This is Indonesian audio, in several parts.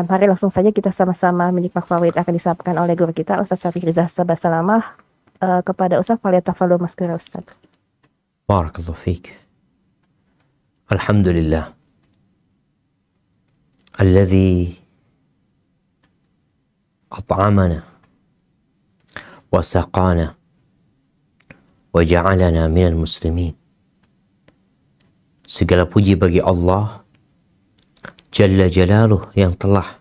Mari langsung saja kita sama-sama menyimak fawaid akan disampaikan oleh guru kita Ustaz Syafiq Rizal Salamah. Kepada Ustaz falyatafadhal maskura Ustaz. Barakallahu fiik. Alhamdulillah alladzi at'amana wa saqana wa ja'alana minal muslimin. Segala puji bagi Allah Jalla Jalaluh yang telah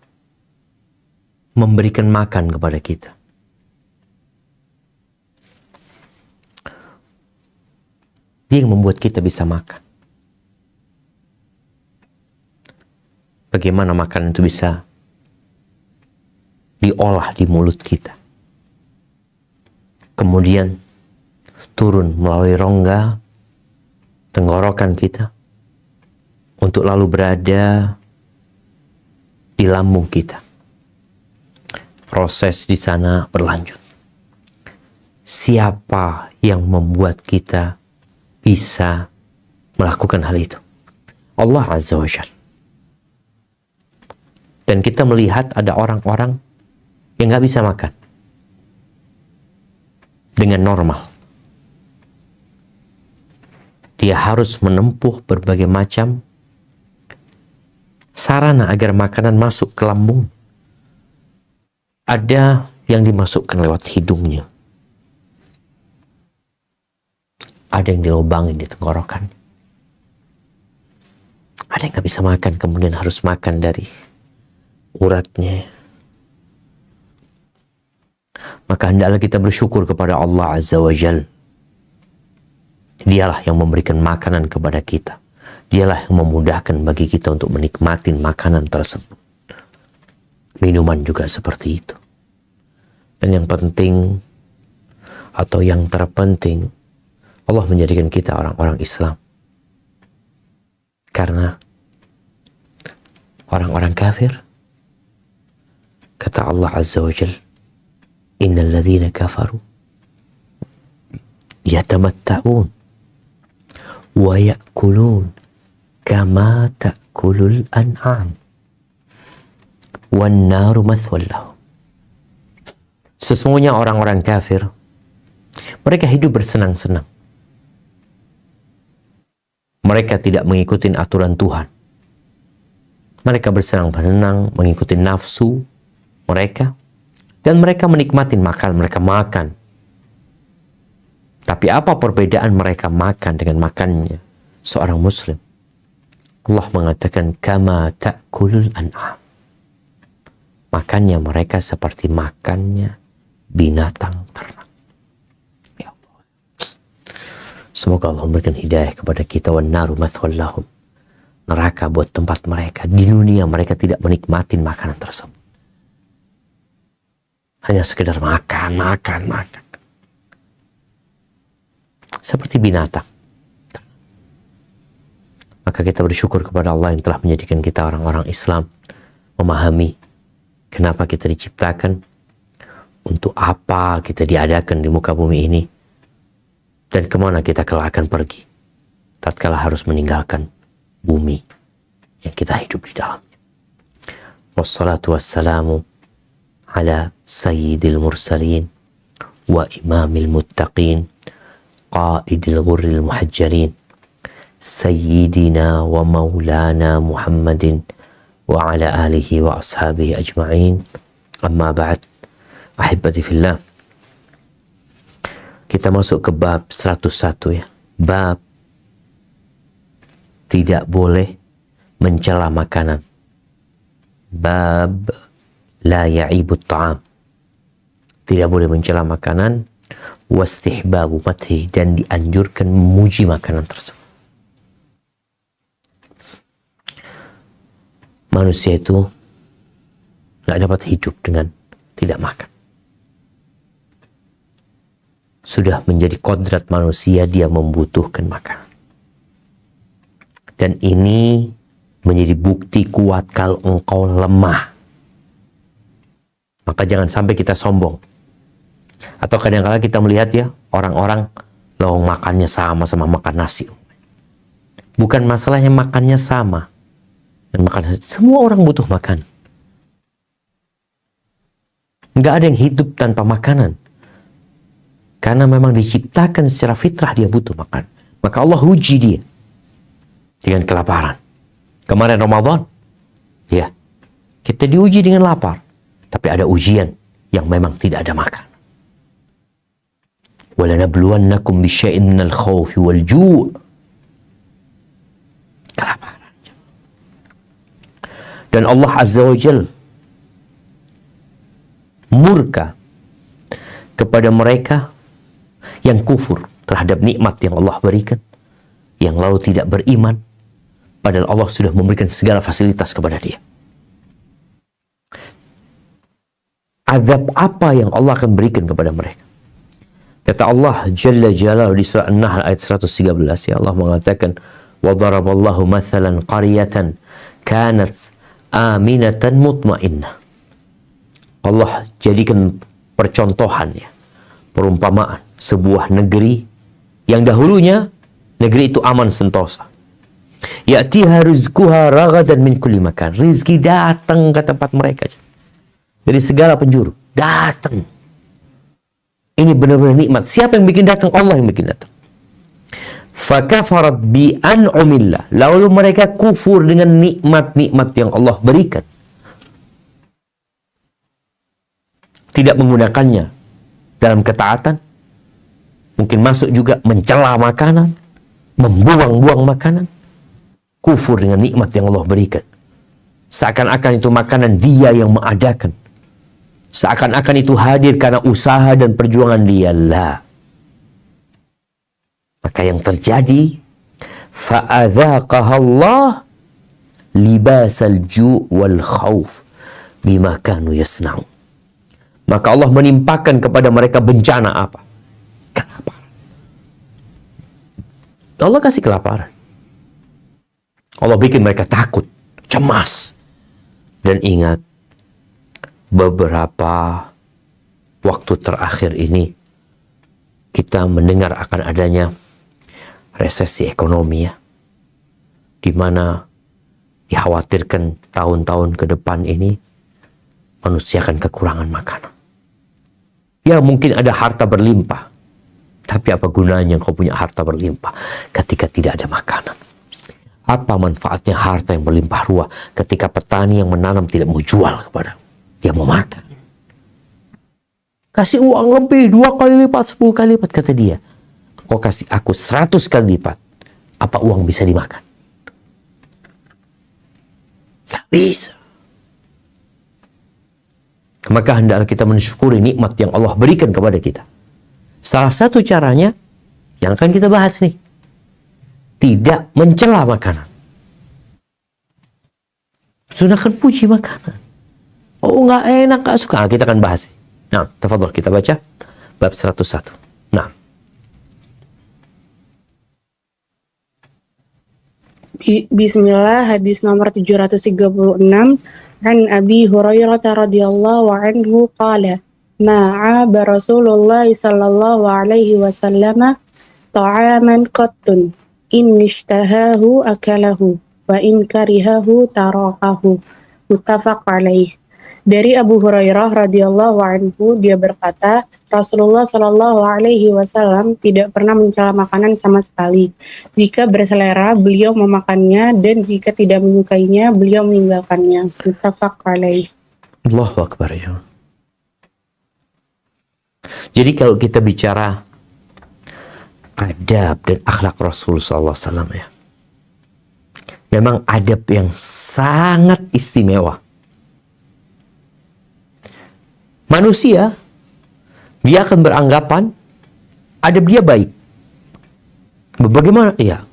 memberikan makan kepada kita. Dia yang membuat kita bisa makan. Bagaimana makanan itu bisa diolah di mulut kita, kemudian turun melalui rongga tenggorokan kita untuk lalu berada di lambung kita. Proses di sana berlanjut. Siapa yang membuat kita bisa melakukan hal itu? Allah Azza wa Jalla. Dan kita melihat ada orang-orang yang gak bisa makan dengan normal. Dia harus menempuh berbagai macam sarana agar makanan masuk ke lambung. Ada yang dimasukkan lewat hidungnya, ada yang dilubangin di tenggorokan, ada yang gak bisa makan kemudian harus makan dari uratnya. Maka hendaklah kita bersyukur kepada Allah Azza wa Jal. Dialah yang memberikan makanan kepada kita. Dialah yang memudahkan bagi kita untuk menikmati makanan tersebut. Minuman juga seperti itu. Dan yang penting atau yang terpenting, Allah menjadikan kita orang-orang Islam. Karena orang-orang kafir, kata Allah Azza wa Jal, innal ladzina kafaru yatamatta'un wa ya'kulun kama ta'kulul an'am wan naru mathwal lahum. Sesungguhnya orang-orang kafir, mereka hidup bersenang-senang. Mereka tidak mengikuti aturan Tuhan. Mereka bersenang-senang mengikuti nafsu mereka, dan mereka menikmati makan, mereka makan. Tapi apa perbedaan mereka makan dengan makannya seorang muslim? Allah mengatakan kama ta'kulul an'am. Makannya mereka seperti makannya binatang ternak. Ya Allah. Semoga Allah memberikan hidayah kepada kita. Wan naru mathwal lahum. Neraka buat tempat mereka. Di dunia mereka tidak menikmati makanan tersebut. Hanya sekedar makan. Seperti binatang. Maka kita bersyukur kepada Allah yang telah menjadikan kita orang-orang Islam. Memahami kenapa kita diciptakan. Untuk apa kita diadakan di muka bumi ini. Dan kemana kita kelak akan pergi. Tatkala harus meninggalkan bumi yang kita hidup di dalamnya. Wassalatu wassalamu ala sayyidil mursalin wa imamil muttaqin qaidil ghurril muhajjalin sayyidina wa maulana Muhammadin wa ala alihi wa ashabihi ajma'in. Amma ba'd, ahibati fillah. Kita masuk ke bab 101 ya. Bab tidak boleh mencela makanan. Bab la ya'ibut ta'am. Tidak boleh mencela makanan. Wastihbabu mathi, dan dianjurkan memuji makanan tersebut. Manusia itu gak dapat hidup dengan tidak makan. Sudah menjadi kodrat manusia, dia membutuhkan makanan. Dan ini menjadi bukti kuat kalau engkau lemah. Maka jangan sampai kita sombong. Atau kadang-kadang kita melihat ya, orang-orang loh makannya sama makan nasi. Bukan masalahnya makannya sama. Dan makan nasi. Semua orang butuh makan. Nggak ada yang hidup tanpa makanan. Karena memang diciptakan secara fitrah dia butuh makan. Maka Allah uji dia dengan kelaparan. Kemarin Ramadan, ya, kita diuji dengan lapar. Tapi ada ujian yang memang tidak ada makan. وَلَنَبْلُوَنَّكُمْ بِشَيْءٍ مِنَ الْخَوْفِ وَالْجُوعِ. Kelaparan. Dan Allah Azza wa Jal murka kepada mereka yang kufur terhadap nikmat yang Allah berikan, yang lalu tidak beriman, padahal Allah sudah memberikan segala fasilitas kepada dia. Azab apa yang Allah akan berikan kepada mereka? Kata Allah Jalla Jalaluhu di surah An-Nahl ayat 113, ya Allah mengatakan, wa daraballahu mathalan qaryatan kanat aminatan mutmainnah. Allah jadikan percontohan, ya, perumpamaan sebuah negeri yang dahulunya negeri itu aman sentosa. Ya'tiha rizquha ragadan min kulli makan. Rizki datang ke tempat mereka dari segala penjuru, datang. Ini benar-benar nikmat. Siapa yang bikin datang? Allah yang bikin datang. Fakafarat bi an'umillah. Lalu mereka kufur dengan nikmat-nikmat yang Allah berikan. Tidak menggunakannya dalam ketaatan. Mungkin masuk juga mencela makanan, membuang-buang makanan. Kufur dengan nikmat yang Allah berikan. Seakan-akan itu makanan dia yang mengadakan. Seakan-akan itu hadir karena usaha dan perjuangan dia. Lah. Maka yang terjadi, fa'adzaqaha Allah libasal ju' wal khauf bima kanu yasna'un. Maka Allah menimpakan kepada mereka bencana apa? Kelaparan. Allah kasih kelaparan. Allah bikin mereka takut, cemas. Dan ingat, beberapa waktu terakhir ini kita mendengar akan adanya resesi ekonomi, ya, di mana dikhawatirkan tahun-tahun ke depan ini manusia akan kekurangan makanan. Ya, mungkin ada harta berlimpah, tapi apa gunanya kau punya harta berlimpah ketika tidak ada makanan? Apa manfaatnya harta yang berlimpah ruah ketika petani yang menanam tidak mau jual kepada dia mau makan? Kasih uang lebih, 2 kali lipat, 10 kali lipat, kata dia. Kau kasih aku 100 kali lipat. Apa uang bisa dimakan? Tak bisa. Maka hendaklah kita mensyukuri nikmat yang Allah berikan kepada kita. Salah satu caranya yang akan kita bahas nih, tidak mencela makanan. Sunahkan puji makanan. Oh, nggak enak, nggak suka. Nah, kita akan bahas. Nah, tafadhol kita baca bab 101. Nah. Bismillah, hadis nomor 736. An Abi Hurairah radhiyallahu anhu qala, ma'a Rasulullah sallallahu alaihi wasallam ta'aman qattun in ishtahahu akalahu wa in karihahu tarakahu. Muttafaq alaih. Dari Abu Hurairah radhiyallahu anhu, dia berkata, Rasulullah Shallallahu alaihi wasallam tidak pernah mencela makanan sama sekali. Jika berselera, beliau memakannya, dan jika tidak menyukainya, beliau meninggalkannya. Muttafaq alaih. Allahu Akbar, ya. Jadi kalau kita bicara adab dan akhlak Rasul sallallahu alaihi wasallam, ya, memang adab yang sangat istimewa. Manusia, dia akan beranggapan adab dia baik. Bagaimana? Ya,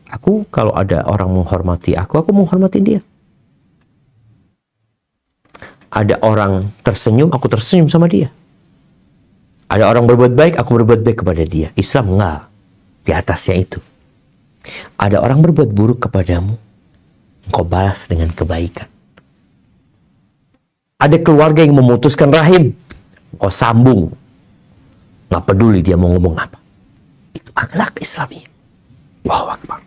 aku kalau ada orang menghormati aku menghormati dia. Ada orang tersenyum, aku tersenyum sama dia. Ada orang berbuat baik, aku berbuat baik kepada dia. Islam enggak di atasnya itu. Ada orang berbuat buruk kepadamu, engkau balas dengan kebaikan. Ada keluarga yang memutuskan rahim, engkau sambung. Nggak peduli dia mau ngomong apa. Itu akhlak Islami. Allahu Akbar.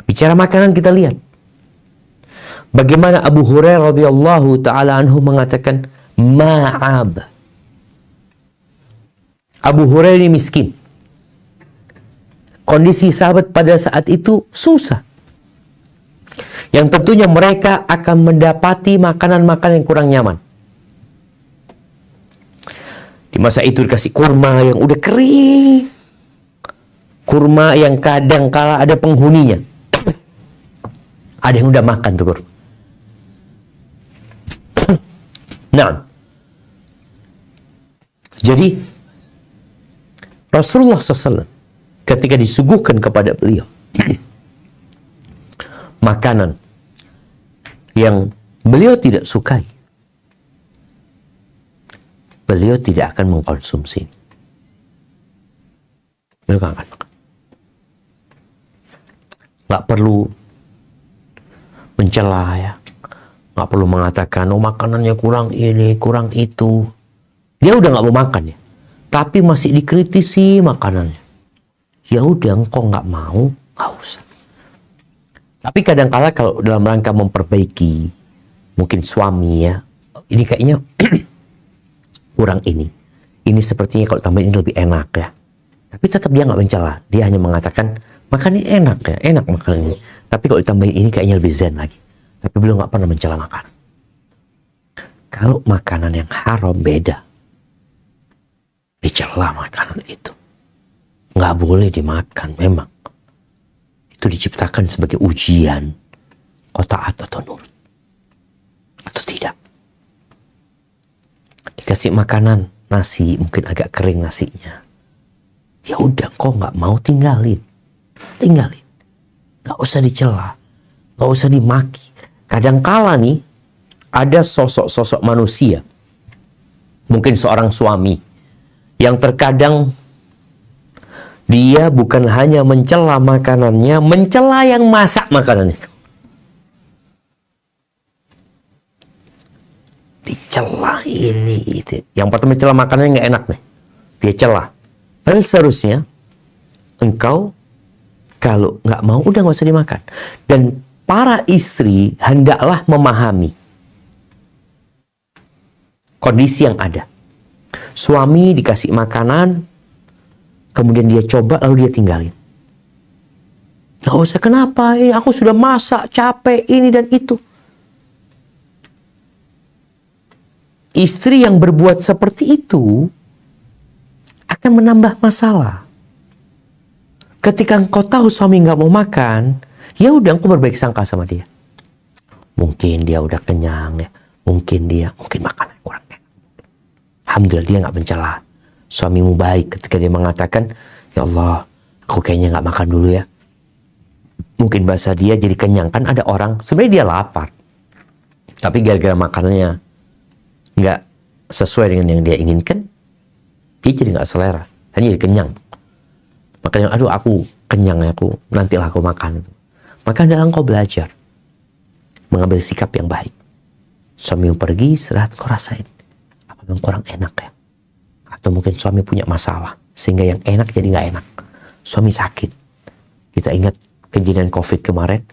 Bicara makanan kita lihat. Bagaimana Abu Hurairah radhiyallahu ta'ala anhu mengatakan, Ma'ab. Abu Hurairah ini miskin. Kondisi sahabat pada saat itu susah. Yang tentunya mereka akan mendapati makanan-makanan yang kurang nyaman. Di masa itu dikasih kurma yang udah kering. Kurma yang kadang kala ada penghuninya. Ada yang udah makan tuh kurma. Nah, jadi Rasulullah SAW ketika disuguhkan kepada beliau makanan yang beliau tidak sukai, beliau tidak akan mengkonsumsi. Beliau nggak akan makan. Nggak perlu mencela ya. Nggak perlu mengatakan, oh makanannya kurang ini, kurang itu. Dia udah nggak mau makan ya. Tapi masih dikritisi makanannya. Ya udah, engkau nggak mau, nggak usah. Tapi kadang-kala kalau dalam rangka memperbaiki, mungkin suami ya, ini kayaknya kurang ini. Ini sepertinya kalau tambahin ini lebih enak ya. Tapi tetap dia nggak mencela. Dia hanya mengatakan, makan ini enak ya, enak makan ini. Tapi kalau ditambahin ini kayaknya lebih zen lagi. Tapi beliau nggak pernah mencela makan. Kalau makanan yang haram beda. Dicela makanan itu. Nggak boleh dimakan memang. Itu diciptakan sebagai ujian. Kau taat atau nurut. Atau tidak. Dikasih makanan, nasi, mungkin agak kering nasinya. Ya udah, kau nggak mau tinggalin. Tinggalin. Nggak usah dicela. Nggak usah dimaki. Kadangkala nih, ada sosok-sosok manusia. Mungkin seorang suami. Yang terkadang dia bukan hanya mencela makanannya, mencela yang masak makanan itu. Dicela ini itu. Yang pertama mencela makanannya nggak enak nih. Dia cela. Padahal seharusnya engkau kalau nggak mau udah nggak usah dimakan. Dan para istri hendaklah memahami kondisi yang ada. Suami dikasih makanan, kemudian dia coba lalu dia tinggalin. Nggak usah, kenapa? Ini aku sudah masak, capek, ini dan itu. Istri yang berbuat seperti itu akan menambah masalah. Ketika engkau tahu suami nggak mau makan, ya udah engkau berbaik sangka sama dia. Mungkin dia udah kenyang ya, mungkin makanan kurang enak. Alhamdulillah dia nggak mencela. Suamimu baik ketika dia mengatakan, ya Allah, aku kayaknya nggak makan dulu ya. Mungkin bahasa dia jadi kenyang. Kan ada orang sebenarnya dia lapar, tapi gara-gara makanannya nggak sesuai dengan yang dia inginkan, dia jadi nggak selera, hanya jadi kenyang. Makanya, aduh aku kenyang ya, nantilah aku makan itu. Maka adalah engkau belajar mengambil sikap yang baik. Suamimu pergi istirahat, kau rasain apa yang kurang enak ya. Atau mungkin suami punya masalah sehingga yang enak jadi nggak enak. Suami sakit. Kita ingat kejadian COVID kemarin,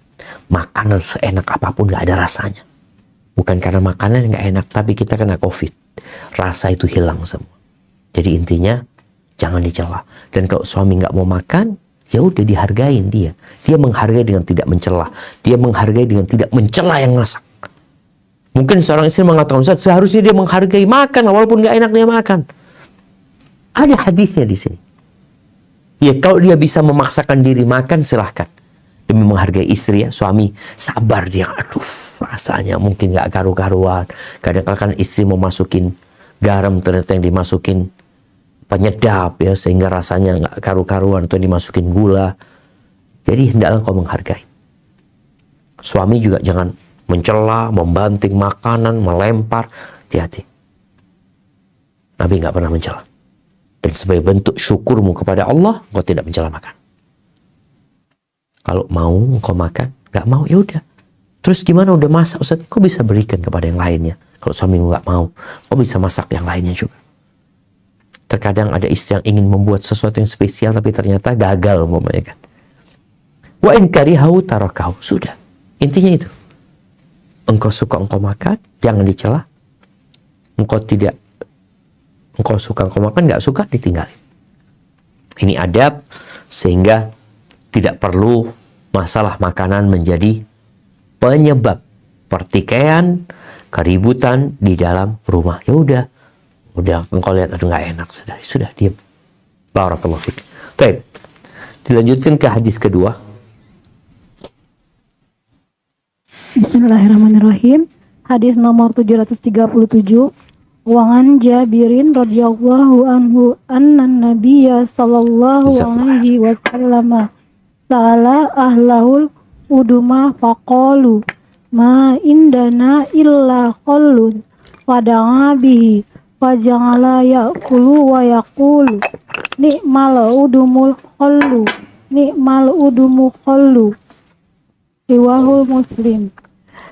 makanan seenak apapun nggak ada rasanya. Bukan karena makanan nggak enak, tapi kita kena COVID. Rasa itu hilang semua. Jadi intinya jangan dicela. Dan kalau suami nggak mau makan, ya udah dihargain dia. Dia menghargai dengan tidak mencela. Dia menghargai dengan tidak mencela yang masak. Mungkin seorang istri mengatakan, Ustaz, seharusnya dia menghargai makan, walaupun nggak enak dia makan. Ada hadisnya di sini. Ya kalau dia bisa memaksakan diri makan, silahkan. Demi menghargai istri ya, suami sabar dia. Aduh, rasanya mungkin nggak karu-karuan. Kadang-kadang kan istri mau masukin garam, ternyata yang dimasukin penyedap ya, sehingga rasanya nggak karu-karuan, atau dimasukin gula. Jadi hendaklah kau menghargai. Suami juga jangan mencela, membanting makanan, melempar. Hati-hati. Nabi nggak pernah mencela. Dan sebagai bentuk syukurmu kepada Allah, kau tidak mencela makan. Kalau mau kau makan, nggak mau ya udah. Terus gimana, udah masak Ustaz? Kau bisa berikan kepada yang lainnya. Kalau suamimu nggak mau, kau bisa masak yang lainnya juga. Terkadang ada istri yang ingin membuat sesuatu yang spesial tapi ternyata gagal umpamanya kan. Wa in karihahu tarakahu. Sudah. Intinya itu. Engkau suka engkau makan, jangan dicela. engkau suka engkau makan, nggak suka ditinggalin. Ini adab sehingga tidak perlu masalah makanan menjadi penyebab pertikaian, keributan di dalam rumah. Ya udah engkau lihat aduh nggak enak, sudah diam. Barakallahu fiik. Baik. Dilanjutkan ke hadis kedua. Bismillahirrahmanirrahim. Hadis nomor 737. Wa an Jabirin radhiyallahu anhu anna Nabiyya sallallahu alaihi wasallam sa'ala ahlahul uduma faqalu ma indana illa khallun fada'a bihi faja'ala ya'kulu wa yaqulu ni'mal udumul khallu ni'mal udumu khallu riwahul Muslim.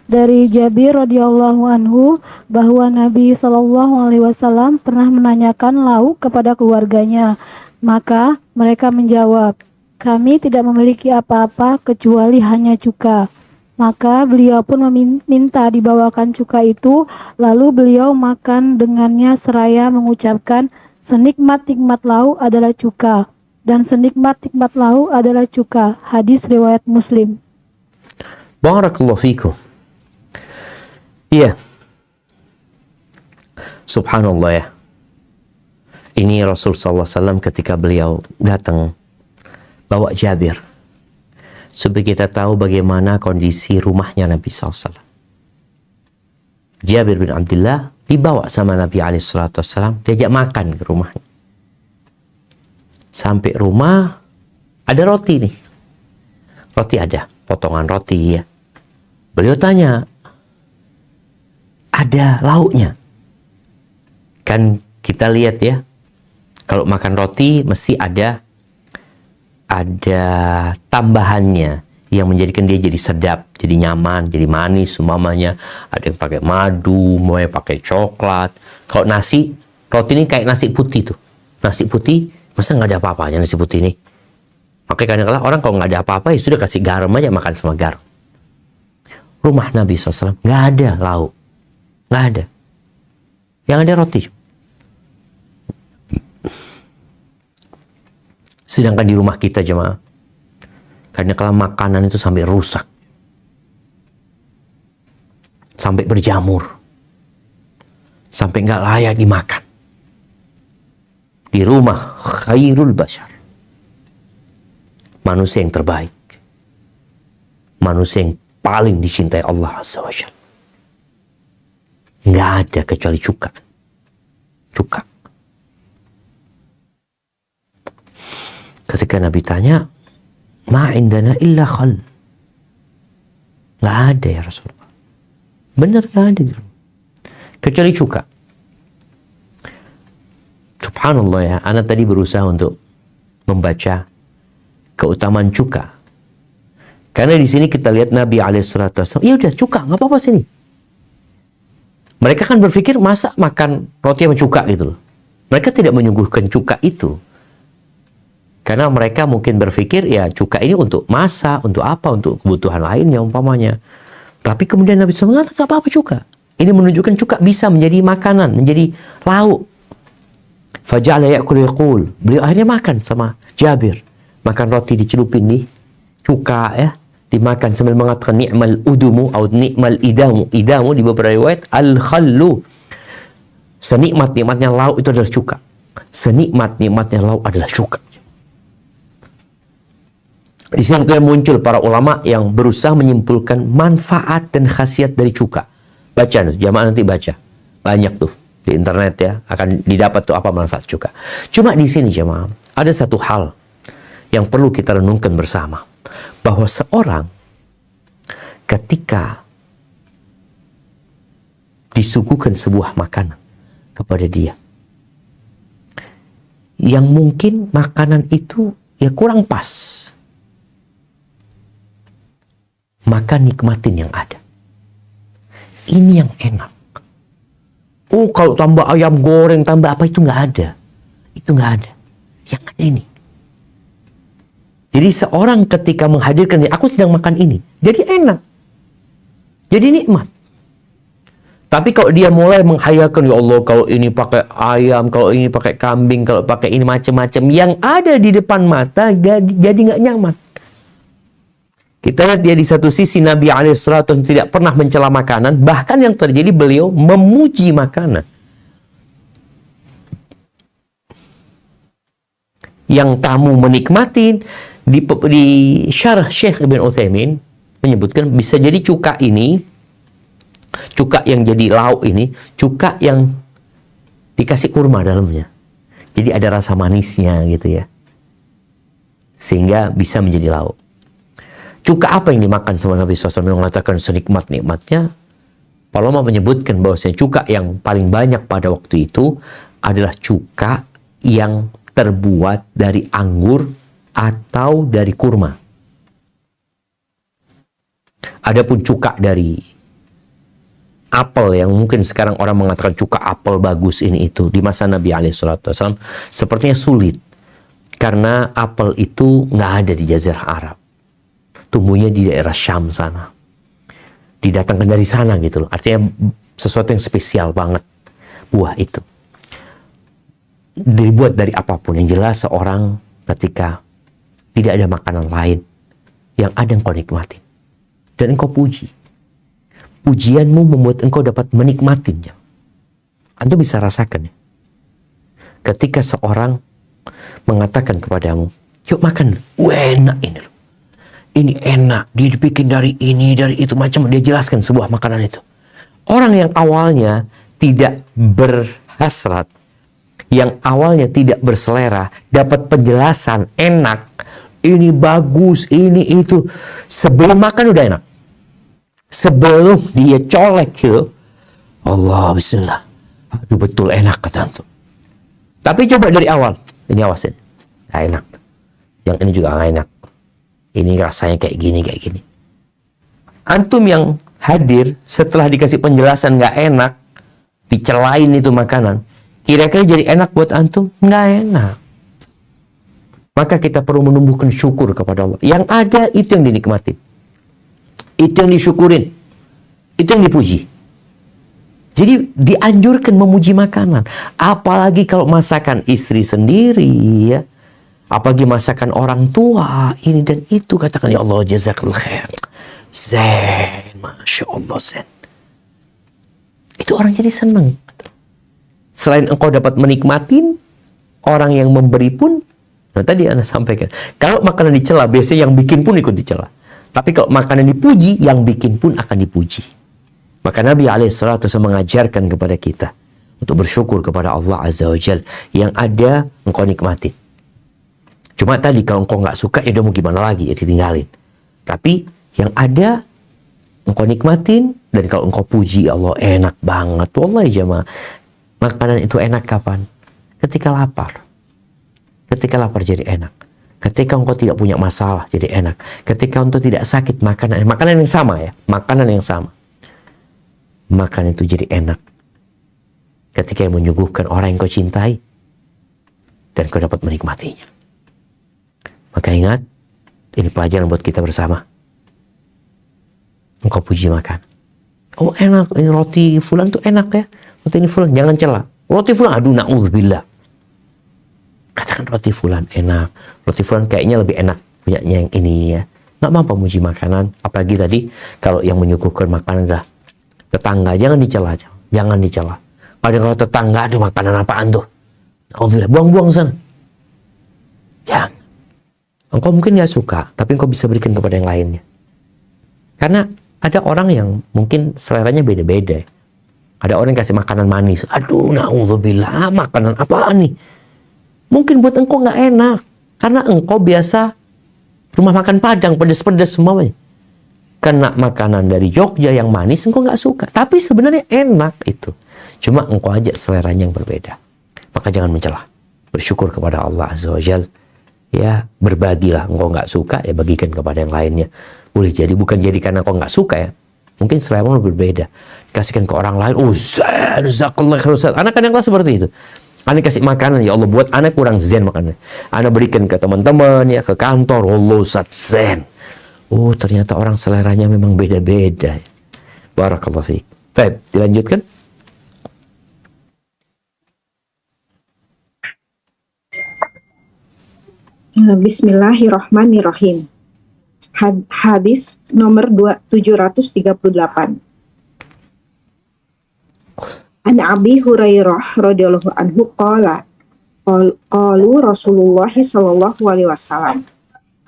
Dari Jabir radhiyallahu anhu bahwa Nabi Shallallahu alaihi wasallam pernah menanyakan lauk kepada keluarganya. Maka mereka menjawab, "Kami tidak memiliki apa-apa kecuali hanya cuka." Maka beliau pun meminta dibawakan cuka itu, lalu beliau makan dengannya seraya mengucapkan, "Senikmat-nikmat lauk adalah cuka, dan senikmat-nikmat lauk adalah cuka." Hadis riwayat Muslim. Barakallahu fikum. Iya. Subhanallah ya. Ini Rasul sallallahu alaihi wasallam ketika beliau datang bawa Jabir. Supaya kita tahu bagaimana kondisi rumahnya Nabi sallallahu alaihi wasallam. Jabir bin Abdullah dibawa sama Nabi alaihi salatu wasallam, diajak makan ke rumahnya. Sampai rumah ada roti nih. Roti ada, potongan roti ya. Beliau tanya, ada lauknya? Kan kita lihat ya, kalau makan roti mesti ada tambahannya yang menjadikan dia jadi sedap, jadi nyaman, jadi manis umpamanya. Ada yang pakai madu, mau yang pakai coklat. Kalau nasi, roti ini kayak nasi putih tuh. Nasi putih, masa nggak ada apa-apanya nasi putih ini? Makanya kadang-kadang orang kalau nggak ada apa-apa ya sudah kasih garam aja, makan sama garam. Rumah Nabi SAW nggak ada lauk. Nggak ada. Yang ada roti. Sedangkan di rumah kita jemaah, karena kalau makanan itu sampai rusak, sampai berjamur, sampai nggak layak dimakan. Di rumah khairul bashar, manusia yang terbaik, manusia yang paling dicintai Allah Azza wa Jalla. Nggak ada kecuali cuka. Cuka. Ketika Nabi tanya, ma indana illa khal. Nggak ada ya Rasulullah. Benar nggak ada. Kecuali cuka. Subhanallah ya, anak tadi berusaha untuk membaca keutamaan cuka. Karena di sini kita lihat Nabi alaihissalam, ya udah cuka, nggak apa-apa sini. Mereka kan berpikir masa makan roti sama cuka gitu loh. Mereka tidak menyuguhkan cuka itu. Karena mereka mungkin berpikir ya cuka ini untuk masak, untuk apa, untuk kebutuhan lainnya umpamanya. Tapi kemudian Nabi SAW mengatakan nggak apa-apa cuka. Ini menunjukkan cuka bisa menjadi makanan, menjadi lauk. Faja'ala ya'kul yaqul. Beliau akhirnya makan sama Jabir. Makan roti dicelupin nih cuka ya. Dimakan sambil mengatakan ni'mal udumu atau ni'mal idamu. Idamu di beberapa riwayat al-khallu. Senikmat-nikmatnya lauk itu adalah cuka. Senikmat-nikmatnya lauk adalah cuka. Di sini kemudian muncul para ulama yang berusaha menyimpulkan manfaat dan khasiat dari cuka. Baca, jamaah nanti baca. Banyak tuh di internet ya, akan didapat tuh apa manfaat cuka. Cuma di sini jamaah, ada satu hal yang perlu kita renungkan bersama. Bahwa seorang ketika disuguhkan sebuah makanan kepada dia, yang mungkin makanan itu ya kurang pas, maka nikmatin yang ada. Ini yang enak. Oh, kalau tambah ayam goreng, tambah apa, itu nggak ada. Itu nggak ada. Yang ada ini. Jadi seorang ketika menghadirkan, aku sedang makan ini, jadi enak. Jadi nikmat. Tapi kalau dia mulai menghayalkan, ya Allah, kalau ini pakai ayam, kalau ini pakai kambing, kalau pakai ini macam-macam, yang ada di depan mata jadi nggak nyaman. Kita lihat dia di satu sisi Nabi alaihissalam tidak pernah mencela makanan, bahkan yang terjadi beliau memuji makanan. Yang tamu menikmatin, di syarah Syekh Ibn Utsaimin menyebutkan bisa jadi cuka ini, cuka yang jadi lauk ini, cuka yang dikasih kurma dalamnya. Jadi ada rasa manisnya gitu ya. Sehingga bisa menjadi lauk. Cuka apa yang dimakan sama Nabi SAW yang mengatakan senikmat-nikmatnya? Para ulama menyebutkan bahwasanya cuka yang paling banyak pada waktu itu adalah cuka yang terbuat dari anggur atau dari kurma. Adapun cuka dari apel yang mungkin sekarang orang mengatakan cuka apel bagus ini itu, di masa Nabi SAW sepertinya sulit. Karena apel itu nggak ada di Jazirah Arab. Tumbuhnya di daerah Syam sana. Didatangkan dari sana gitu loh. Artinya sesuatu yang spesial banget. Buah itu. Dibuat dari apapun. Yang jelas seorang ketika tidak ada makanan lain yang ada engkau nikmatin. Dan engkau puji. Pujianmu membuat engkau dapat menikmatinya. Antum bisa rasakan ya. Ketika seorang mengatakan kepadamu, yuk makan. Enak ini loh. Ini enak, dia dibikin dari ini, dari itu, macam dia jelaskan sebuah makanan itu. Orang yang awalnya tidak berhasrat, yang awalnya tidak berselera, dapat penjelasan enak, ini bagus, ini itu. Sebelum makan udah enak. Sebelum dia colek gitu, Allah bismillah, aduh betul enak kata antum. Tapi coba dari awal, ini awasin, gak enak. Yang ini juga gak enak. Ini rasanya kayak gini, kayak gini. Antum yang hadir setelah dikasih penjelasan nggak enak, dicelain itu makanan, kira-kira jadi enak buat antum? Nggak enak. Maka kita perlu menumbuhkan syukur kepada Allah. Yang ada itu yang dinikmatin. Itu yang disyukurin. Itu yang dipuji. Jadi dianjurkan memuji makanan. Apalagi kalau masakan istri sendiri ya. Apalagi masakan orang tua, ini dan itu, katakan, ya Allah jazakallah khair. Zen, Masya Allah zen. Itu orang jadi senang. Selain engkau dapat menikmatin, orang yang memberi pun, nah tadi Anda sampaikan, kalau makanan dicela, biasanya yang bikin pun ikut dicela. Tapi kalau makanan dipuji, yang bikin pun akan dipuji. Maka Nabi SAW mengajarkan kepada kita untuk bersyukur kepada Allah Azza wa Jal. Yang ada engkau nikmatin. Cuma tadi kalau engkau nggak suka, ya udah mau gimana lagi, ya ditinggalin. Tapi yang ada engkau nikmatin, dan kalau engkau puji Allah, enak banget. Wallahi jamaah, makanan itu enak kapan? Ketika lapar. Ketika lapar jadi enak. Ketika engkau tidak punya masalah jadi enak. Ketika engkau tidak sakit, makanan yang sama ya, makanan yang sama. Makan itu jadi enak. Ketika yang menyuguhkan orang yang kau cintai, dan kau dapat menikmatinya. Maka ingat, ini pelajaran buat kita bersama. Engkau puji makan. Oh enak, ini roti fulan tuh enak ya. Roti ini fulan, jangan cela. Roti fulan, aduh na'udzubillah. Katakan roti fulan enak. Roti fulan kayaknya lebih enak punyanya yang ini ya. Nggak mampu memuji makanan. Apalagi tadi, kalau yang menyuguhkan makanan adalah tetangga, jangan dicela. Jangan dicela. Kalau tetangga, aduh makanan apaan tuh? Na'udzubillah, buang-buang sana. Jangan. Engkau mungkin gak suka, tapi engkau bisa berikan kepada yang lainnya. Karena ada orang yang mungkin seleranya beda-beda. Ada orang yang kasih makanan manis. Aduh, na'udzubillah, makanan apaan nih? Mungkin buat engkau gak enak. Karena engkau biasa rumah makan Padang, pedas-pedas semuanya. Kena makanan dari Jogja yang manis, engkau gak suka. Tapi sebenarnya enak itu. Cuma engkau aja seleranya yang berbeda. Maka jangan mencela. Bersyukur kepada Allah Azza wa Jalla. Ya, berbagilah. Engkau nggak suka, ya bagikan kepada yang lainnya. Boleh jadi, bukan jadi karena engkau nggak suka ya. Mungkin selera lu berbeda. Kasihkan ke orang lain. Oh, zen, jazakallah khair. Anak kadang-kadang seperti itu. Anak kasih makanan, ya Allah buat anak kurang zen makannya. Anak berikan ke teman-teman, ya ke kantor. Allah Ustaz zen. Oh, ternyata orang seleranya memang beda-beda. Barakallahu fiik. Baik, dilanjutkan. Bismillahirrahmanirrahim. Hadis nomor 738. An Abi Hurairah radhiyallahu anhu qala qalu Rasulullah sallallahu alaihi wasallam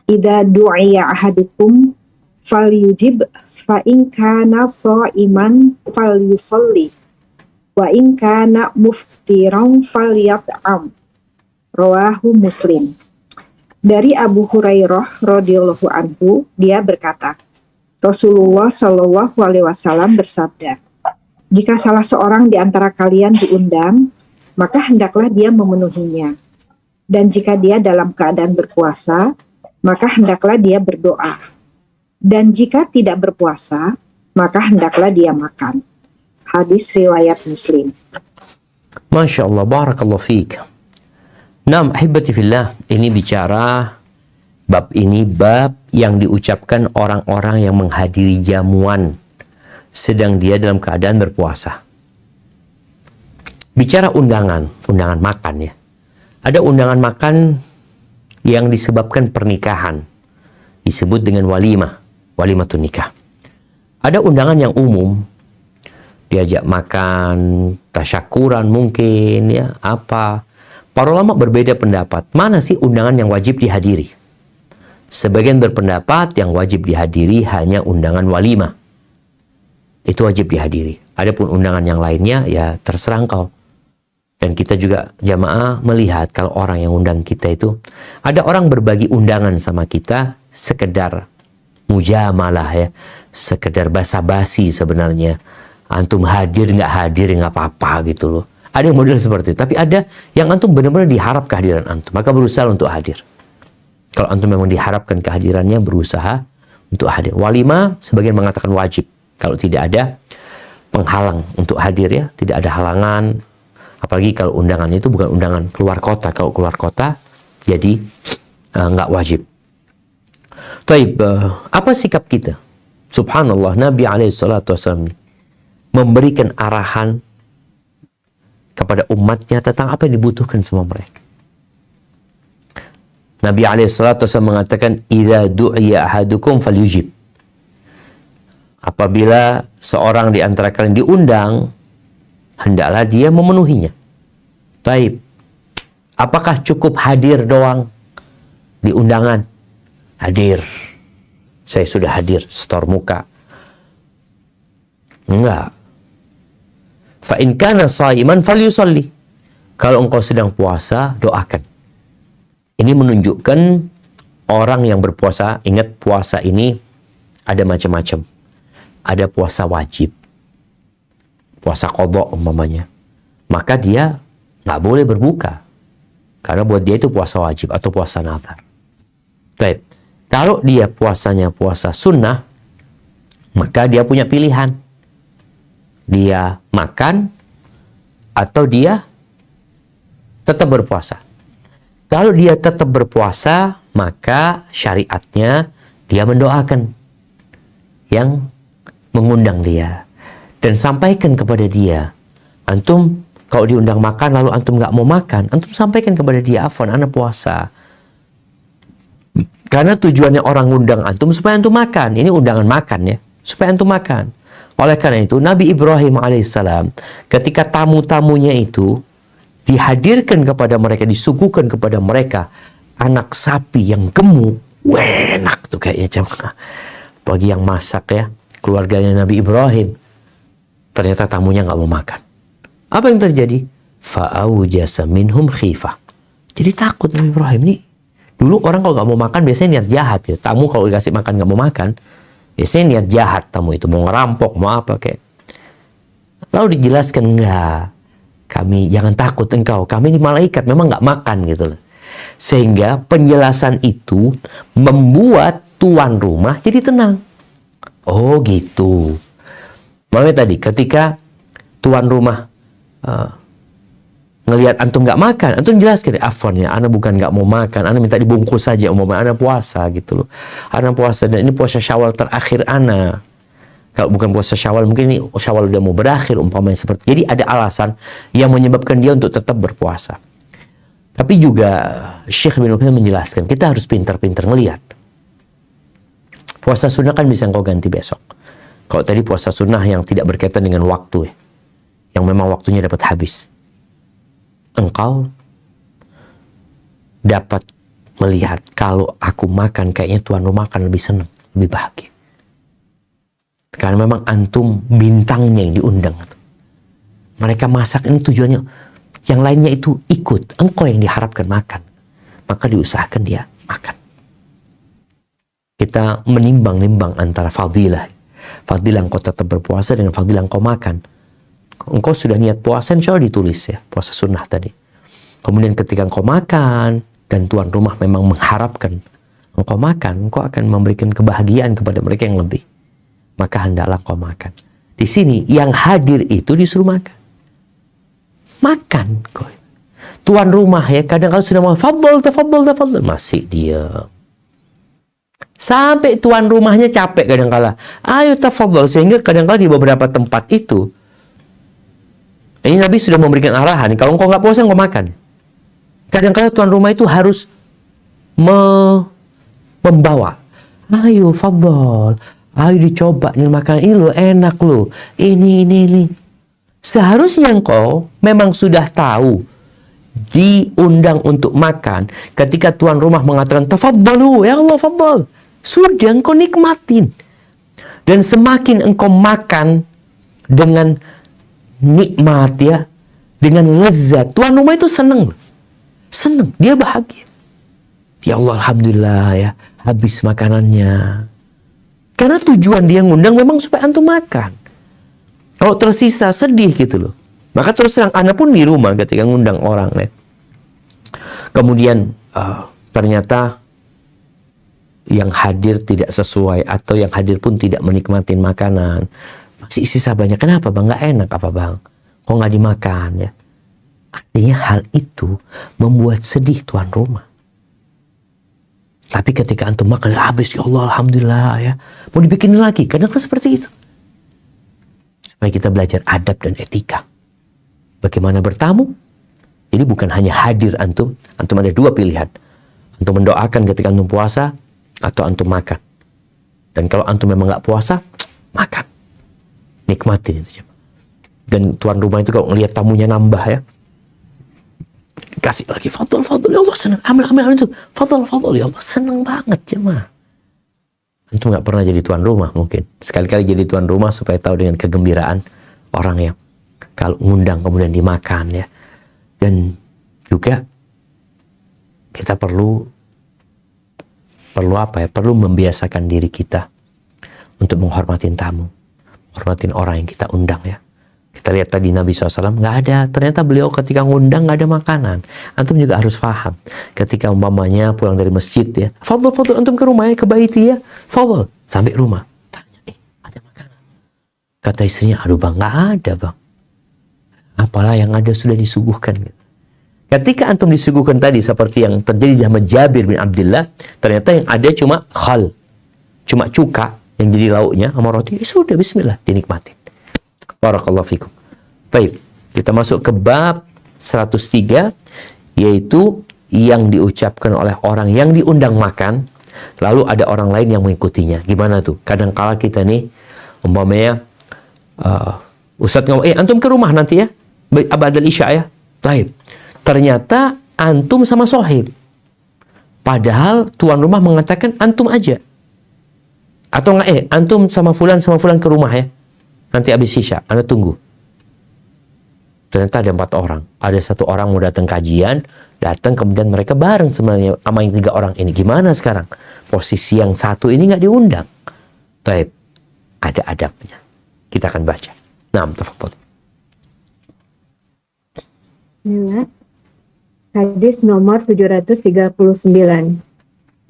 idza du'iya ahadukum falyujib fa in kana sha'iman falyusalli wa in kana muftiran falyat'am. Rawahu Muslim. Dari Abu Hurairah radhiyallahu anhu, dia berkata, Rasulullah Shallallahu alaihi wasallam bersabda, jika salah seorang di antara kalian diundang, maka hendaklah dia memenuhinya. Dan jika dia dalam keadaan berpuasa, maka hendaklah dia berdoa. Dan jika tidak berpuasa, maka hendaklah dia makan. Hadis riwayat Muslim. Masya Allah, barakallahu fiik. Naam, ahibati fillah, ini bicara bab ini bab yang diucapkan orang-orang yang menghadiri jamuan sedang dia dalam keadaan berpuasa. Bicara undangan makan ya. Ada undangan makan yang disebabkan pernikahan, disebut dengan walimatun nikah. Ada undangan yang umum, diajak makan, tasyakuran mungkin ya, apa. Para ulama berbeda pendapat, mana sih undangan yang wajib dihadiri? Sebagian berpendapat yang wajib dihadiri hanya undangan walimah. Itu wajib dihadiri. Adapun undangan yang lainnya, ya terserah engkau. Dan kita juga jamaah melihat kalau orang yang undang kita itu, ada orang berbagi undangan sama kita, sekedar mujamalah ya, sekedar basa-basi sebenarnya. Antum hadir nggak apa-apa gitu loh. Ada yang model seperti itu. Tapi ada yang antum benar-benar diharap kehadiran antum. Maka berusaha untuk hadir. Kalau antum memang diharapkan kehadirannya, berusaha untuk hadir. Walimah sebagian mengatakan wajib. Kalau tidak ada penghalang untuk hadir ya. Tidak ada halangan. Apalagi kalau undangannya itu bukan undangan keluar kota. Kalau keluar kota, jadi nggak wajib. Taib, apa sikap kita? Subhanallah, Nabi SAW memberikan arahan kepada umatnya tentang apa yang dibutuhkan sama mereka. Nabi SAW mengatakan, "Idza du'iya ahadukum falyujib." Apabila seorang di antara kalian diundang, hendaklah dia memenuhinya. Taib. Apakah cukup hadir doang di undangan? Hadir. Saya sudah hadir, setor muka. Enggak. Fa in kana shaiman falyusalli. Kalau engkau sedang puasa, doakan. Ini menunjukkan orang yang berpuasa, ingat puasa ini ada macam-macam. Ada puasa wajib, puasa qadha umpamanya. Maka dia nggak boleh berbuka. Karena buat dia itu puasa wajib atau puasa nazar. Baik. Kalau dia puasanya puasa sunnah, maka dia punya pilihan. Dia makan atau dia tetap berpuasa. Kalau dia tetap berpuasa, maka syariatnya dia mendoakan yang mengundang dia dan sampaikan kepada dia. Antum kalau diundang makan lalu antum nggak mau makan, antum sampaikan kepada dia, afwan, ana puasa. Karena tujuannya orang undang antum supaya antum makan. Ini undangan makan ya, supaya antum makan. Oleh karena itu, Nabi Ibrahim alaihissalam ketika tamu-tamunya itu dihadirkan kepada mereka, disuguhkan kepada mereka anak sapi yang gemuk, enak tuh kayaknya jemaah. Bagi yang masak ya, keluarganya Nabi Ibrahim, ternyata tamunya nggak mau makan. Apa yang terjadi? Fa'aujasa minhum khifah. Jadi takut Nabi Ibrahim nih. Dulu orang kalau nggak mau makan biasanya niat jahat ya. Tamu kalau dikasih makan nggak mau makan, biasanya niat jahat tamu itu, mau ngerampok, mau apa kayak. Lalu dijelaskan, enggak, kami jangan takut engkau, kami ini malaikat, memang nggak makan gitu loh. Sehingga penjelasan itu membuat tuan rumah jadi tenang. Oh gitu. Makanya tadi ketika tuan rumah ngelihat antum nggak makan, antum jelaskan, afwan ya, ana bukan nggak mau makan, ana minta dibungkus saja, umpamanya ana puasa gitu loh. Ana puasa dan ini puasa Syawal terakhir ana. Kalau bukan puasa Syawal, mungkin ini Syawal udah mau berakhir umpamanya seperti. Jadi ada alasan yang menyebabkan dia untuk tetap berpuasa. Tapi juga Syekh bin Utsaimin menjelaskan, kita harus pintar-pintar ngelihat. Puasa sunnah kan bisa engkau ganti besok. Kalau tadi puasa sunnah yang tidak berkaitan dengan waktu, yang memang waktunya dapat habis, engkau dapat melihat, kalau aku makan kayaknya tuan rumah akan lebih senang, lebih bahagia. Karena memang antum bintangnya yang diundang. Mereka masak ini tujuannya, yang lainnya itu ikut, engkau yang diharapkan makan, maka diusahakan dia makan. Kita menimbang-nimbang antara fadilah engkau tetap berpuasa dengan fadilah engkau makan. Engkau sudah niat puasa, insya Allah ditulis ya, puasa sunnah tadi. Kemudian ketika engkau makan dan tuan rumah memang mengharapkan engkau makan, engkau akan memberikan kebahagiaan kepada mereka yang lebih, maka hendaklah engkau makan. Di sini yang hadir itu disuruh makan. Makan kau. Tuan rumah ya kadang-kadang sudah mau tafadhol, masih diam. Sampai tuan rumahnya capek kadang-kala. Ayo tafadhol, sehingga kadang-kala di beberapa tempat itu ini Nabi sudah memberikan arahan, kalau engkau nggak puasa engkau makan. Kadang-kadang tuan rumah itu harus membawa. Ayo fadhol, ayo dicoba nih makanan ini lo enak lo. Ini. Seharusnya engkau memang sudah tahu diundang untuk makan ketika tuan rumah mengatakan tafadhalu ya Allah fadhal. Sudah engkau nikmatin. Dan semakin engkau makan dengan nikmat ya, dengan lezat, tuan rumah itu senang, dia bahagia. Ya Allah alhamdulillah ya, habis makanannya. Karena tujuan dia ngundang memang supaya antum makan. Kalau tersisa sedih gitu loh. Maka terus terang anak pun di rumah ketika ngundang orang ya. Kemudian ternyata yang hadir tidak sesuai atau yang hadir pun tidak menikmati makanan. Masih sisa banyak. Kenapa bang? Nggak enak apa bang? Kok nggak dimakan ya? Artinya hal itu membuat sedih tuan rumah. Tapi ketika antum makan habis, ya Allah alhamdulillah ya, mau dibikin lagi. Kadang kan seperti itu. Supaya kita belajar adab dan etika. Bagaimana bertamu? Jadi bukan hanya hadir antum ada dua pilihan. Antum mendoakan ketika antum puasa atau antum makan. Dan kalau antum memang nggak puasa, makan. Nikmatin itu. Dan tuan rumah itu kalau ngelihat tamunya nambah ya, kasih lagi fadl ya Allah senang, ambil itu fadl ya Allah senang banget jemaah. Antum nggak pernah jadi tuan rumah mungkin, sekali-kali jadi tuan rumah supaya tahu dengan kegembiraan orang yang kalau ngundang kemudian dimakan ya. Dan juga kita perlu apa ya, perlu membiasakan diri kita untuk menghormatin tamu, menghormatin orang yang kita undang ya. Kita lihat tadi Nabi SAW nggak ada, ternyata beliau ketika ngundang nggak ada makanan. Antum juga harus paham. Ketika umpamanya pulang dari masjid ya, fadl antum ke rumah ya, ke baiti ya, fadl. Sampai rumah, tanya, ada makanan? Kata istrinya, aduh bang, nggak ada bang. Apalah yang ada sudah disuguhkan. Ketika antum disuguhkan tadi seperti yang terjadi di zaman Jabir bin Abdullah, ternyata yang ada cuma khal, cuma cuka yang jadi lauknya sama roti, sudah bismillah dinikmatin. Barakallahu fikum. Baik, kita masuk ke bab 103, yaitu yang diucapkan oleh orang yang diundang makan, lalu ada orang lain yang mengikutinya. Gimana tuh? Kadang-kala kita nih, umpamanya, Ustadz ngomong, antum ke rumah nanti ya, abadal isya ya. Baik. Ternyata antum sama sohib. Padahal tuan rumah mengatakan antum aja. Atau enggak, antum sama fulan ke rumah ya. Nanti habis isya, Anda tunggu. Ternyata ada 4 orang. Ada 1 orang mau datang kajian, datang kemudian mereka bareng sebenarnya sama yang 3 orang ini. Gimana sekarang? Posisi yang 1 ini nggak diundang. Taib, ada adabnya. Kita akan baca. Naam, tafadhol. Bismillah. Hadis nomor 739.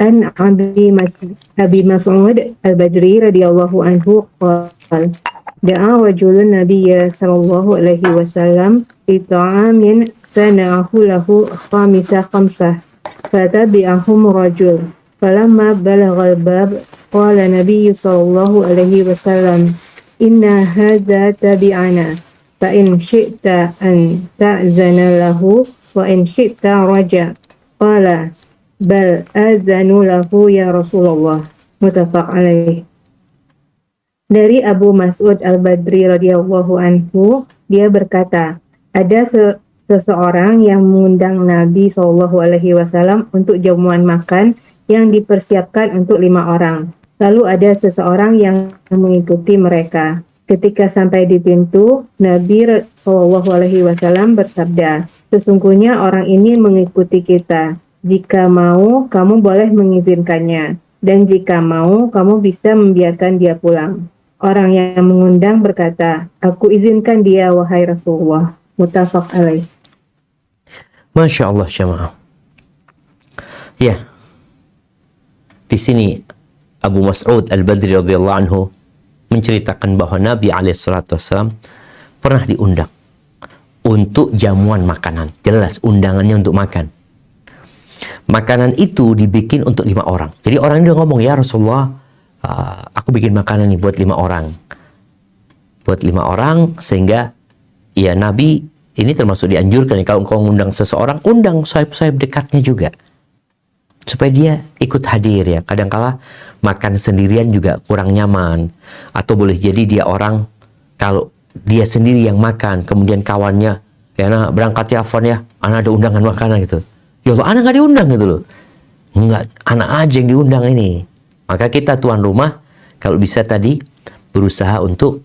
An Abi Mas'ud Al-Badri radhiyallahu anhu qala da'a rajulun nabiyya sallallahu alaihi wasallam fi ta'amin sana'ahu lahu khamsah fatabi'ahum rajul falamma balagha al-bab qala nabiyyu sallallahu alaihi wasallam inna hadza tabi'ana fa in syi'ta an ta'zana lahu wa in syi'ta raja. Qala bal azanu lahu ya Rasulullah. Muttafaq alaih. Dari Abu Mas'ud Al-Badri radhiyallahu anhu, dia berkata, ada seseorang yang mengundang Nabi SAW untuk jamuan makan yang dipersiapkan untuk 5 orang. Lalu ada seseorang yang mengikuti mereka. Ketika sampai di pintu, Nabi SAW bersabda, sesungguhnya orang ini mengikuti kita. Jika mau, kamu boleh mengizinkannya. Dan jika mau, kamu bisa membiarkan dia pulang. Orang yang mengundang berkata, aku izinkan dia wahai Rasulullah. Muttafaq alaih. Masya Allah jamaah. Ya, di sini Abu Mas'ud Al-Badri radhiyallahu anhu menceritakan bahwa Nabi SAW pernah diundang untuk jamuan makanan. Jelas undangannya untuk makan. Makanan itu dibikin untuk 5 orang. Jadi orang ini ngomong, ya Rasulullah, aku bikin makanan nih buat 5 orang. Buat 5 orang, sehingga ya Nabi ini termasuk dianjurkan, kalau engkau undang seseorang, undang sahib-sahib dekatnya juga. Supaya dia ikut hadir ya. Kadangkala makan sendirian juga kurang nyaman. Atau boleh jadi dia orang, kalau dia sendiri yang makan, kemudian kawannya, ya nah berangkat ya Afwan ya, anak ada undangan makanan gitu. Ya Allah, anak gak diundang gitu loh. Enggak, anak aja yang diundang ini. Maka kita tuan rumah, kalau bisa tadi, berusaha untuk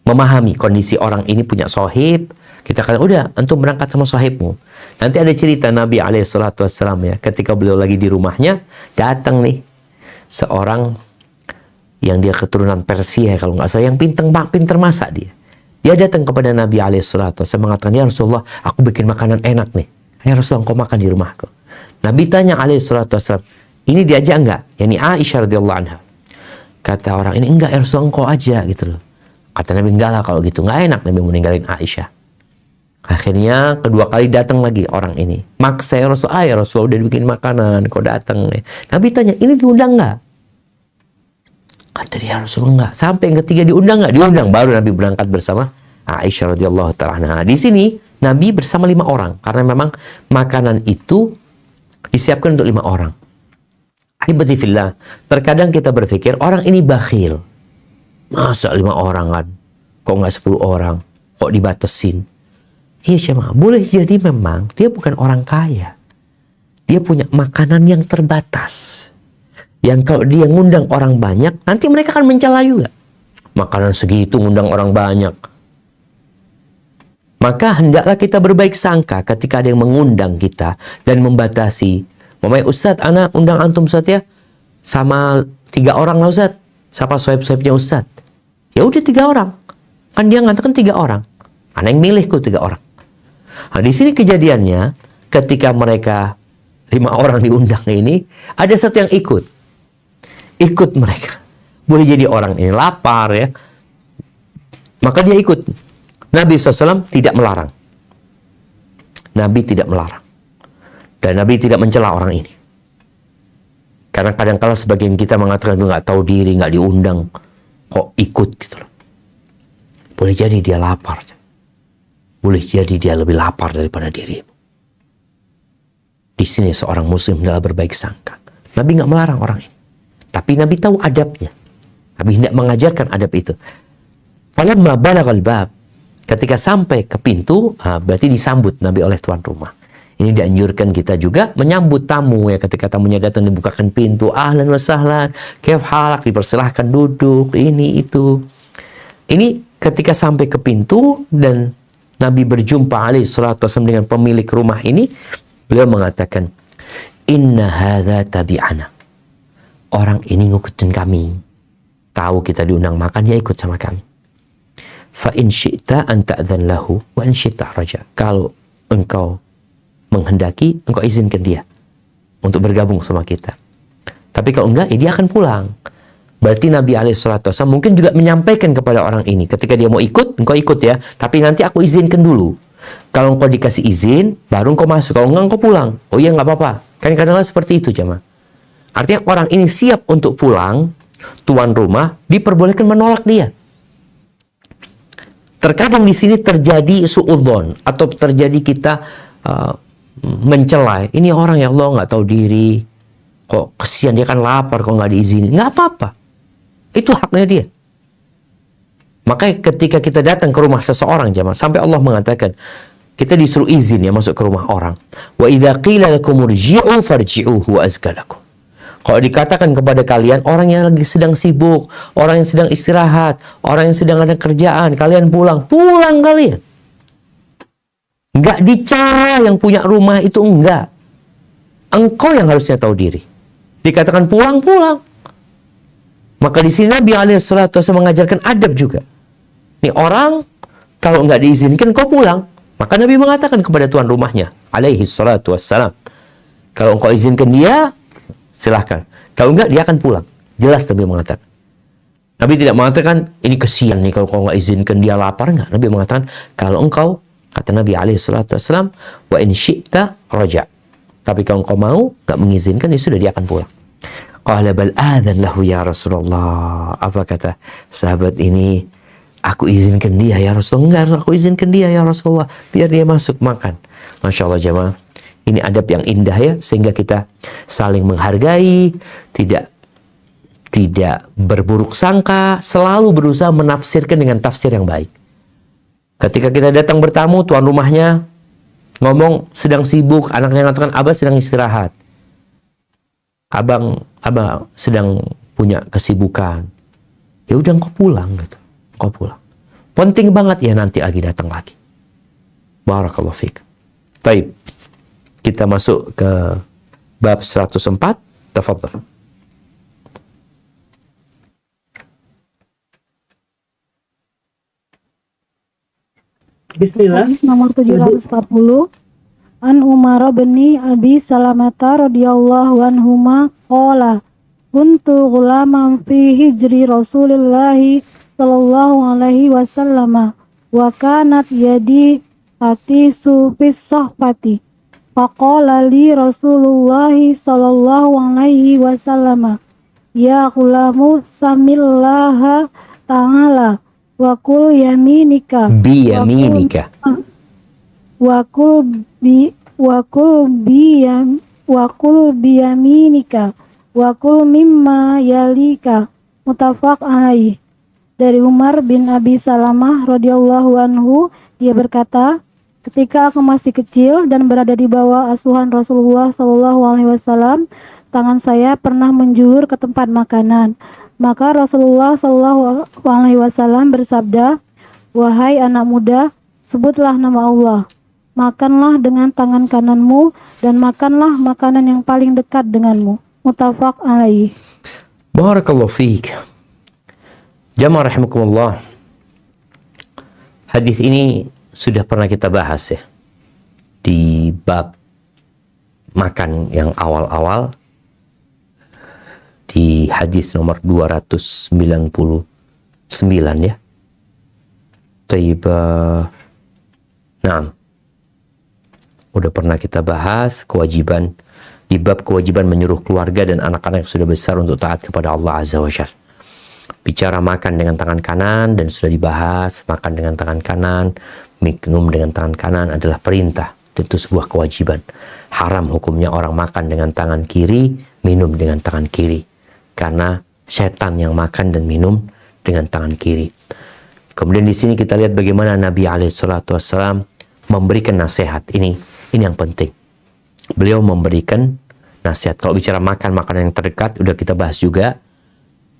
memahami kondisi orang ini punya sahib. Kita katakan, udah, antum berangkat sama sahibmu. Nanti ada cerita Nabi SAW ya, ketika beliau lagi di rumahnya, datang nih seorang yang dia keturunan Persia kalau nggak salah, yang pinter masak dia. Dia datang kepada Nabi SAW mengatakan, ya Rasulullah, aku bikin makanan enak nih. Ya Rasulullah, engkau makan di rumahku. Nabi tanya SAW, ini diajak enggak? Yani Aisyah radhiyallahu anha. Kata orang ini, enggak ya Rasulullah, engkau aja gitu loh. Kata Nabi, enggak lah kalau gitu, nggak enak Nabi meninggalin Aisyah. Akhirnya kedua kali datang lagi orang ini. Maksa ya Rasulullah, ya Rasulullah udah bikin makanan, kau datang nih. Nabi tanya, ini diundang nggak? Kata dia, Rasulullah enggak. Sampai yang ketiga diundang nggak? Diundang. Baru Nabi berangkat bersama Aisyah radhiyallahu ta'ala anha. Di sini Nabi bersama 5 orang karena memang makanan itu disiapkan untuk 5 orang. Ahibati fillah, terkadang kita berpikir orang ini bakhil. Masa 5 orang kan? Kok nggak 10 orang? Kok dibatasin? Iya jemaah, boleh jadi memang dia bukan orang kaya. Dia punya makanan yang terbatas. Yang kalau dia ngundang orang banyak, nanti mereka akan mencela juga. Makanan segitu ngundang orang banyak. Maka hendaklah kita berbaik sangka ketika ada yang mengundang kita dan membatasi. Mamanya Ustadz, anak undang antum Ustadz ya. Sama 3 orang lah Ustadz. Siapa sahib-sahibnya Ustadz? Ya udah 3 orang. Kan dia ngatakan 3 orang. Anak yang milihku 3 orang. Nah, di sini kejadiannya ketika mereka 5 orang diundang ini, ada satu yang ikut mereka. Boleh jadi orang ini lapar ya, maka dia ikut. Nabi SAW tidak melarang. Nabi tidak melarang. Dan Nabi tidak mencela orang ini. Karena kadang-kala sebagian kita mengatakan nggak tahu diri, nggak diundang, kok ikut gitu loh. Boleh jadi dia lapar. Boleh jadi dia lebih lapar daripada dirimu. Di sini seorang muslim adalah berbaik sangka. Nabi nggak melarang orang ini. Tapi Nabi tahu adabnya. Nabi hendak mengajarkan adab itu. Falamma balaghal bab, ketika sampai ke pintu, berarti disambut Nabi oleh tuan rumah. Ini dianjurkan kita juga menyambut tamu ya, ketika tamunya datang dibukakan pintu, ahlan wa sahlan, kaif halak, dipersilahkan duduk, ini itu. Ini ketika sampai ke pintu dan Nabi berjumpa alaihi salatu wasallam dengan pemilik rumah ini, beliau mengatakan, inna hadza tabi'ana. Orang ini ngikutin kami. Tahu kita diundang makan, dia ikut sama kami. Fa in syi'ta an ta'dzan lahu wa in syi'ta raja. Kalau engkau menghendaki, engkau izinkan dia untuk bergabung sama kita. Tapi kalau enggak, ya dia akan pulang. Berarti Nabi SAW mungkin juga menyampaikan kepada orang ini, ketika dia mau ikut, engkau ikut ya, tapi nanti aku izinkan dulu. Kalau engkau dikasih izin, baru engkau masuk. Kalau enggak, engkau pulang. Oh iya, nggak apa-apa. Kan kadang-kadang seperti itu, jemaah. Artinya orang ini siap untuk pulang, tuan rumah diperbolehkan menolak dia. Terkadang di sini terjadi suudzon atau terjadi kita mencela. Ini orang ya Allah nggak tahu diri. Kok kesian dia kan lapar kok nggak diizinin. Nggak apa-apa. Itu haknya dia. Makanya ketika kita datang ke rumah seseorang jemaah, sampai Allah mengatakan kita disuruh izin ya masuk ke rumah orang. Wa idza qila lakum irji'u farji'u huwa azka lakum. Kalau dikatakan kepada kalian orang yang lagi sedang sibuk, orang yang sedang istirahat, orang yang sedang ada kerjaan, kalian pulang kalian. Enggak dicela yang punya rumah itu, enggak. Engkau yang harusnya tahu diri. Dikatakan pulang. Maka di sini Nabi SAW mengajarkan adab juga. Nih orang kalau enggak diizinkan kau pulang, maka Nabi mengatakan kepada tuan rumahnya alaihi salatu wassalam, kalau engkau izinkan dia silahkan, kalau enggak dia akan pulang. Jelas Nabi mengatakan. Nabi tidak mengatakan ini kesian nih kalau kau enggak izinkan dia lapar, enggak. Nabi mengatakan kalau engkau, kata Nabi alaihi salatu wassalam, wa in syi'ta raja'. Tapi kalau engkau mau enggak mengizinkan, ya sudah dia akan pulang. Qala bal adzan lahu ya Rasulullah. Apa kata sahabat ini? Aku izinkan dia ya Rasulullah. Enggak, aku izinkan dia ya Rasulullah. Biar dia masuk makan. Masya Allah jemaah. Ini adab yang indah ya. Sehingga kita saling menghargai. Tidak berburuk sangka. Selalu berusaha menafsirkan dengan tafsir yang baik. Ketika kita datang bertamu, tuan rumahnya ngomong sedang sibuk. Anaknya mengatakan abah sedang istirahat. Abang sedang punya kesibukan. Ya udah engkau pulang gitu. Kau pulang. Penting banget ya nanti lagi datang lagi. Barakallahu fiik. Baik. Kita masuk ke bab 104. Tafadhal. Bismillah. Hadis nomor 740. An Umar bin Abi Salamah radhiyallahu anhuma qala kuntu ghulaman fi hijri Rasulillah sallallahu alaihi wasallam wa kanat yadi atisu fis sahfati faqala li Rasulullah sallallahu alaihi wasallam ya ghulamu samillaha ta'ala wa kul yaminika Biyaminika. wakul biyaminika wakul mimma yalika muttafaq alaih. Dari Umar bin Abi Salamah radhiyallahu anhu, dia berkata, ketika aku masih kecil dan berada di bawah asuhan Rasulullah sallallahu alaihi wasallam, tangan saya pernah menjulur ke tempat makanan. Maka Rasulullah sallallahu alaihi wasallam bersabda, wahai anak muda, sebutlah nama Allah. Makanlah dengan tangan kananmu dan makanlah makanan yang paling dekat denganmu. Muttafaq alaih. Barakallahu fiik. Jamaah rahimakumullah. Hadis ini sudah pernah kita bahas ya. Di bab makan yang awal-awal. Di hadis nomor 299 ya. Naam. Udah pernah kita bahas kewajiban di bab kewajiban menyuruh keluarga dan anak-anak yang sudah besar untuk taat kepada Allah Azza wa Jalla. Bicara makan dengan tangan kanan dan sudah dibahas makan dengan tangan kanan, minum dengan tangan kanan adalah perintah, itu sebuah kewajiban. Haram hukumnya orang makan dengan tangan kiri, minum dengan tangan kiri. Karena setan yang makan dan minum dengan tangan kiri. Kemudian di sini kita lihat bagaimana Nabi SAW memberikan nasihat. Ini yang penting. Beliau memberikan nasihat. Kalau bicara makan makanan yang terdekat, udah kita bahas juga.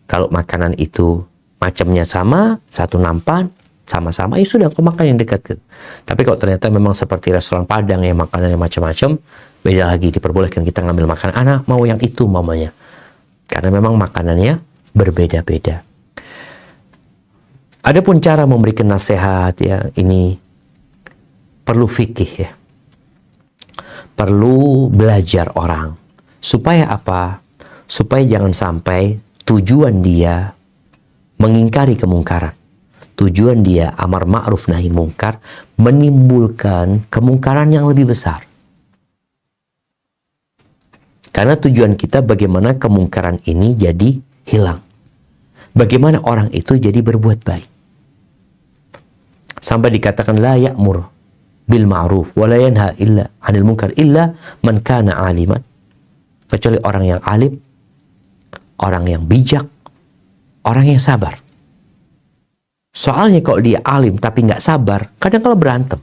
Kalau makanan itu macamnya sama, satu nampan, sama-sama, ya sudah, kau makan yang dekat. Gitu. Tapi kalau ternyata memang seperti restoran Padang yang makanannya macam-macam, beda lagi, diperbolehkan kita ngambil makanan. Anak mau yang itu mamanya. Karena memang makanannya berbeda-beda. Adapun cara memberikan nasihat ya, ini perlu fikih ya. Perlu belajar orang. Supaya apa? Supaya jangan sampai tujuan dia mengingkari kemungkaran. Tujuan dia amar ma'ruf nahi mungkar menimbulkan kemungkaran yang lebih besar. Karena tujuan kita bagaimana kemungkaran ini jadi hilang. Bagaimana orang itu jadi berbuat baik. Sampai dikatakan la ya'mur bil ma'ruf wa la yanha illa 'anil munkar illa man kana 'aliman. Kecuali orang yang alim, orang yang bijak, orang yang sabar. Soalnya kalau dia alim tapi nggak sabar, kadang-kala berantem.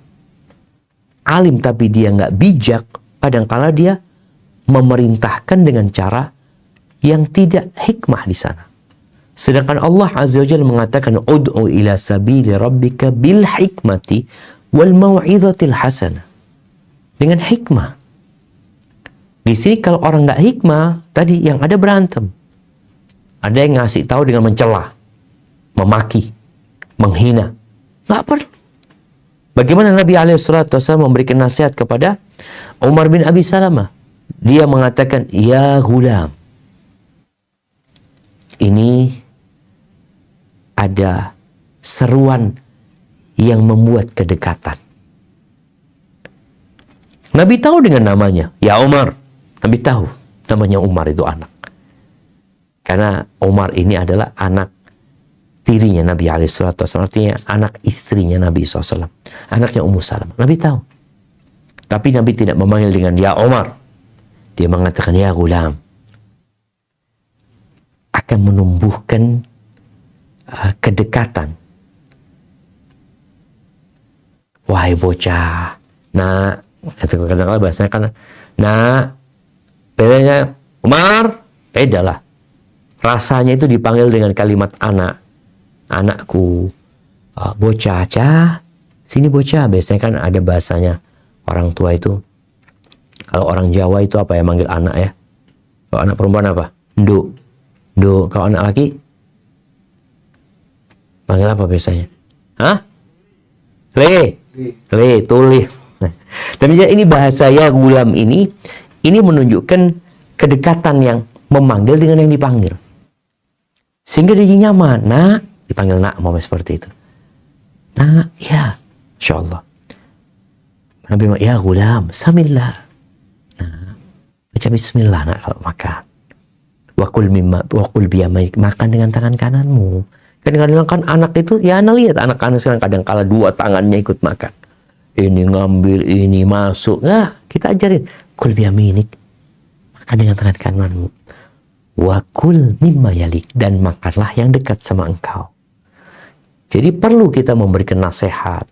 Alim tapi dia nggak bijak, kadang-kala dia memerintahkan dengan cara yang tidak hikmah di sana. Sedangkan Allah Azza wa Jalla mengatakan ud'u ila sabili rabbika bil hikmati wal mau'izatil hasanah. Dengan hikmah. Di sini kalau orang nggak hikmah, tadi yang ada berantem. Ada yang ngasih tahu dengan mencela, memaki, menghina. Nggak perlu. Bagaimana Nabi SAW memberikan nasihat kepada Umar bin Abi Salamah? Dia mengatakan, ya gulam, ini ada seruan yang membuat kedekatan. Nabi tahu dengan namanya, ya Umar. Nabi tahu namanya Umar itu anak. Karena Umar ini adalah anak tirinya Nabi SAW, artinya anak istrinya Nabi SAW. Anaknya Ummu Salamah. Nabi tahu. Tapi Nabi tidak memanggil dengan ya Umar. Dia mengatakan ya gulam. Akan menumbuhkan kedekatan. Wahai bocah. Nah, itu kadang-kadang bahasanya kan, nah, bedanya Umar, beda lah. Rasanya itu dipanggil dengan kalimat anak. Anakku, bocah, cah, sini bocah. Biasanya kan ada bahasanya orang tua itu. Kalau orang Jawa itu apa ya manggil anak ya? Kalau anak perempuan apa? Nduk. Nduk. Kalau anak laki? Panggil apa biasanya? Hah? Le. Le, tuli. Tapi ini bahasa ya gulam ini menunjukkan kedekatan yang memanggil dengan yang dipanggil. Sehingga dia nyaman. Nak, dipanggil nak, mau seperti itu. Nak, ya, insyaallah. Nabi ya gulam, samillah. Nah, baca bismillah nak kalau makan. Wakul biyamaik, makan dengan tangan kananmu. Kadang-kadang kan anak itu, ya anak lihat anak-anak sekarang kadang-kala dua tangannya ikut makan. Ini ngambil, ini masuk. Nah, kita ajarin. Kul biyaminik, makan dengan tangan kananmu. Wakul mimma yalik, dan makanlah yang dekat sama engkau. Jadi perlu kita memberikan nasihat.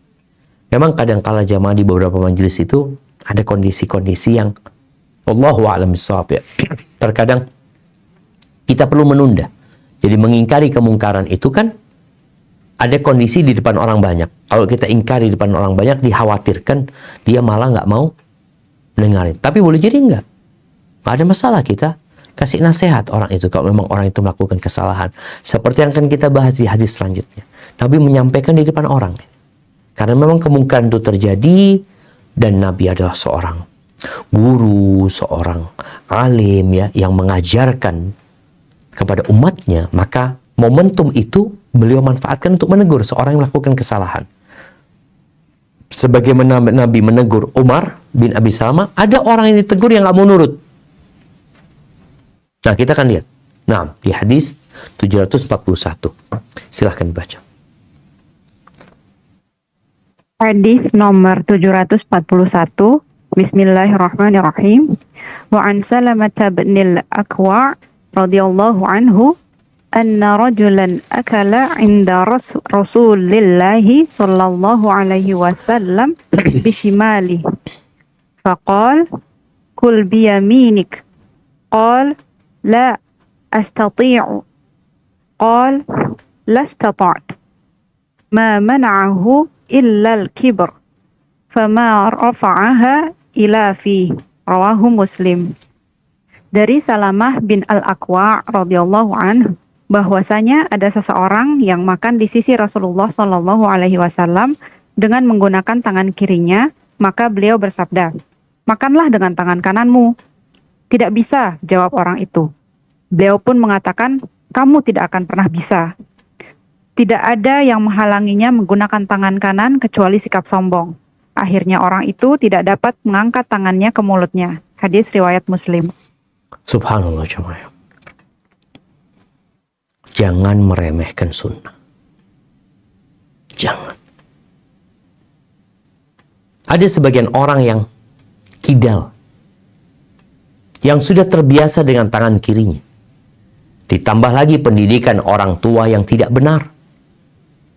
Memang kadang-kala jamaah di beberapa majelis itu ada kondisi-kondisi yang Allahu a'lam bishawab ya. Terkadang kita perlu menunda. Jadi mengingkari kemungkaran itu kan ada kondisi di depan orang banyak. Kalau kita ingkari di depan orang banyak, dikhawatirkan dia malah nggak mau mendengarin. Tapi boleh jadi nggak ada masalah kita kasih nasihat orang itu kalau memang orang itu melakukan kesalahan. Seperti yang akan kita bahas di hadis selanjutnya. Nabi menyampaikan di depan orang. Karena memang kemungkaran itu terjadi dan Nabi adalah seorang guru, seorang alim ya yang mengajarkan kepada umatnya, maka momentum itu beliau manfaatkan untuk menegur seorang yang melakukan kesalahan. Sebagaimana Nabi menegur Umar bin Abi Salamah, ada orang yang ditegur yang nggak mau nurut. Nah, kita akan lihat. Nah, di hadis 741. Silahkan baca. Hadis nomor 741. Bismillahirrahmanirrahim. Wa an Salamah bin al-Akwa' radhiyallahu anhu anna rajulan akala 'inda Rasulillahi sallallahu alaihi wasallam bishimali. Faqala kul biyaminik. Qala la astati'u. Qala la istata'tu. Ma mana'ahu illa al-kibr. Fama rafa'aha ila fi. Rawahu Muslim. Dari Salamah bin Al-Akwa radhiyallahu anhu bahwasanya ada seseorang yang makan di sisi Rasulullah Shallallahu alaihi wasallam dengan menggunakan tangan kirinya, maka beliau bersabda, "Makanlah dengan tangan kananmu." "Tidak bisa," jawab orang itu. Beliau pun mengatakan, "Kamu tidak akan pernah bisa." Tidak ada yang menghalanginya menggunakan tangan kanan kecuali sikap sombong. Akhirnya orang itu tidak dapat mengangkat tangannya ke mulutnya. Hadis riwayat Muslim. Subhanallah jemaah. Jangan meremehkan sunnah. Jangan. Ada sebagian orang yang kidal, yang sudah terbiasa dengan tangan kirinya. Ditambah lagi pendidikan orang tua yang tidak benar.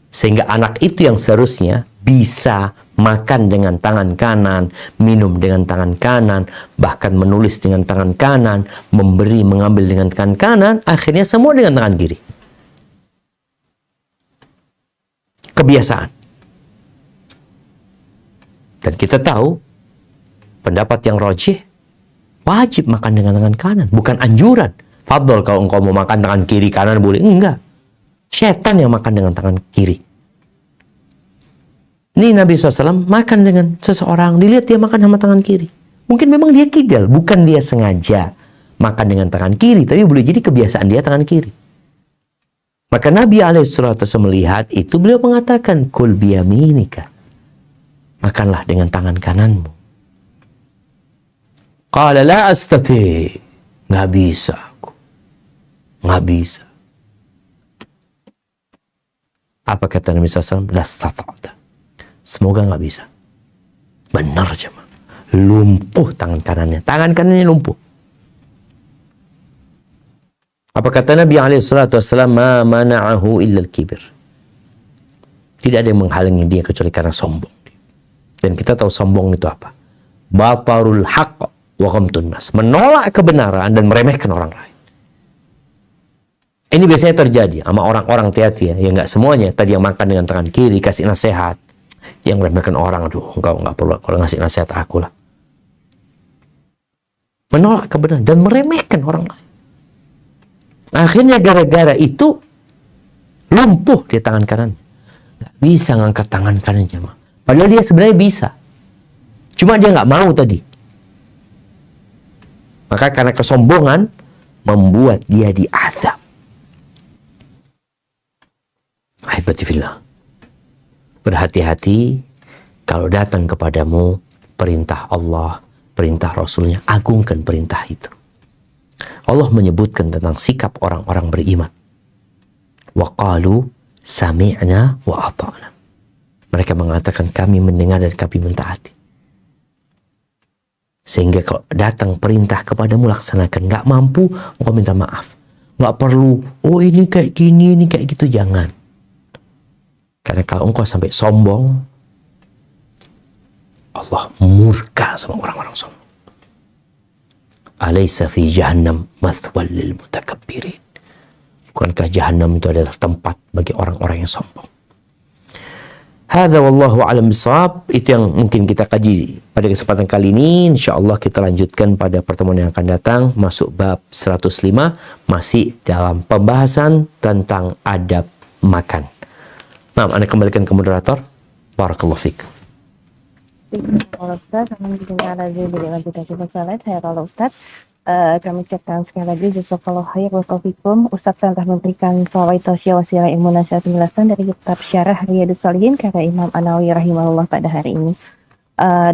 Sehingga anak itu yang seharusnya bisa makan dengan tangan kanan, minum dengan tangan kanan, bahkan menulis dengan tangan kanan, memberi, mengambil dengan tangan kanan, akhirnya semua dengan tangan kiri. Kebiasaan. Dan kita tahu, pendapat yang rajih, wajib makan dengan tangan kanan, bukan anjuran. Fadol kalau engkau mau makan tangan kiri kanan boleh. Enggak. Setan yang makan dengan tangan kiri. Ini Nabi SAW makan dengan seseorang, dilihat dia makan sama tangan kiri. Mungkin memang dia kidal, bukan dia sengaja makan dengan tangan kiri, tapi boleh jadi kebiasaan dia tangan kiri. Maka Nabi SAW melihat itu, beliau mengatakan, Kul biyaminika. Makanlah dengan tangan kananmu. Qala la astati. Nggak bisa aku. Nggak bisa. Apa kata Nabi SAW? La stata'ta. Semoga nggak bisa. Benar jemaah. Lumpuh tangan kanannya. Tangan kanannya lumpuh. Apa kata Nabi SAW? Ma mana'ahu illa al-kibir. Tidak ada yang menghalangi dia kecuali karena sombong. Dan kita tahu sombong itu apa? Batarul haqq wa ghamtun nas. Menolak kebenaran dan meremehkan orang lain. Ini biasanya terjadi sama orang-orang hati-hati ya. Ya nggak semuanya. Tadi yang makan dengan tangan kiri, kasih nasihat. Yang meremehkan orang, aduh, engkau nggak perlu kalau ngasih nasihat aku lah. Menolak kebenaran dan meremehkan orang lain. Akhirnya gara-gara itu lumpuh di tangan kanan. Nggak bisa ngangkat tangan kanan jemaah. Padahal dia sebenarnya bisa. Cuma dia nggak mau tadi. Maka karena kesombongan membuat dia diazab. Ahibbatifillah. Berhati-hati kalau datang kepadamu perintah Allah, perintah Rasulnya, agungkan perintah itu. Allah menyebutkan tentang sikap orang-orang beriman. Wa qalu sami'na wa ata'na. Mereka mengatakan kami mendengar dan kami mentaati. Sehingga kalau datang perintah kepadamu laksanakan. Nggak mampu, engkau minta maaf. Nggak perlu, oh ini kayak gini, ini kayak gitu, jangan. Karena kalau engkau sampai sombong, Allah murka sama orang-orang sombong. Alaysa fi jahannam mathwal lil mutakabbirin. Bukankah jahannam itu adalah tempat bagi orang-orang yang sombong? Hadza wallahu a'lam bishawab. Itu yang mungkin kita kaji pada kesempatan kali ini. Insyaallah kita lanjutkan pada pertemuan yang akan datang, masuk bab 105, masih dalam pembahasan tentang adab makan. Nah, Anda kembalikan ke moderator. Barakallahu fiik. Kalau Ustaz, kami ucapkan sekali lagi jazakallahu khair wa taufikum. Ustaz telah memberikan fawaid tausiah wasilah ilmu nasihat penjelasan dari kitab Syarah Riyadhus Shalihin karya Imam An-Nawawi rahimahullah pada hari ini.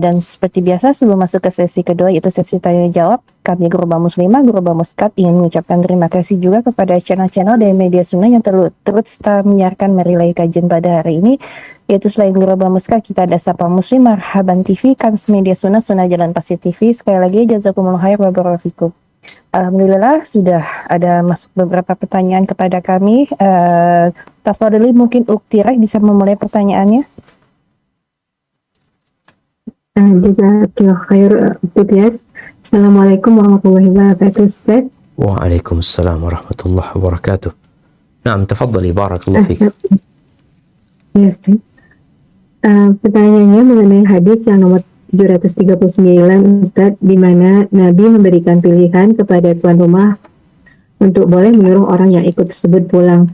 Dan seperti biasa sebelum masuk ke sesi kedua yaitu sesi tanya jawab, kami Guru Muslimah, Guru Muskat ingin mengucapkan terima kasih juga kepada channel-channel dan media sunnah yang terus menyiarkan merilai kajian pada hari ini, yaitu selain Guru Muskat kita ada Sapa Muslim, Marhaban TV, Kans Media Sunnah, Sunnah Jalan Pasir TV. Sekali lagi jazakumullah khair wa barakallahu. Alhamdulillah sudah ada masuk beberapa pertanyaan kepada kami. Tafadhali mungkin Uktirah bisa memulai pertanyaannya. Jazakallahu khair, Budias. Assalamualaikum warahmatullahi wabarakatuh, Ustaz. Waalaikumsalam warahmatullahi wabarakatuh. Naam, tafadhali, barakallahu fiik. Ya, Ustaz. Pertanyaannya mengenai hadis yang nomor 739, Ustaz, di mana Nabi memberikan pilihan kepada tuan rumah untuk boleh menyuruh orang yang ikut tersebut pulang.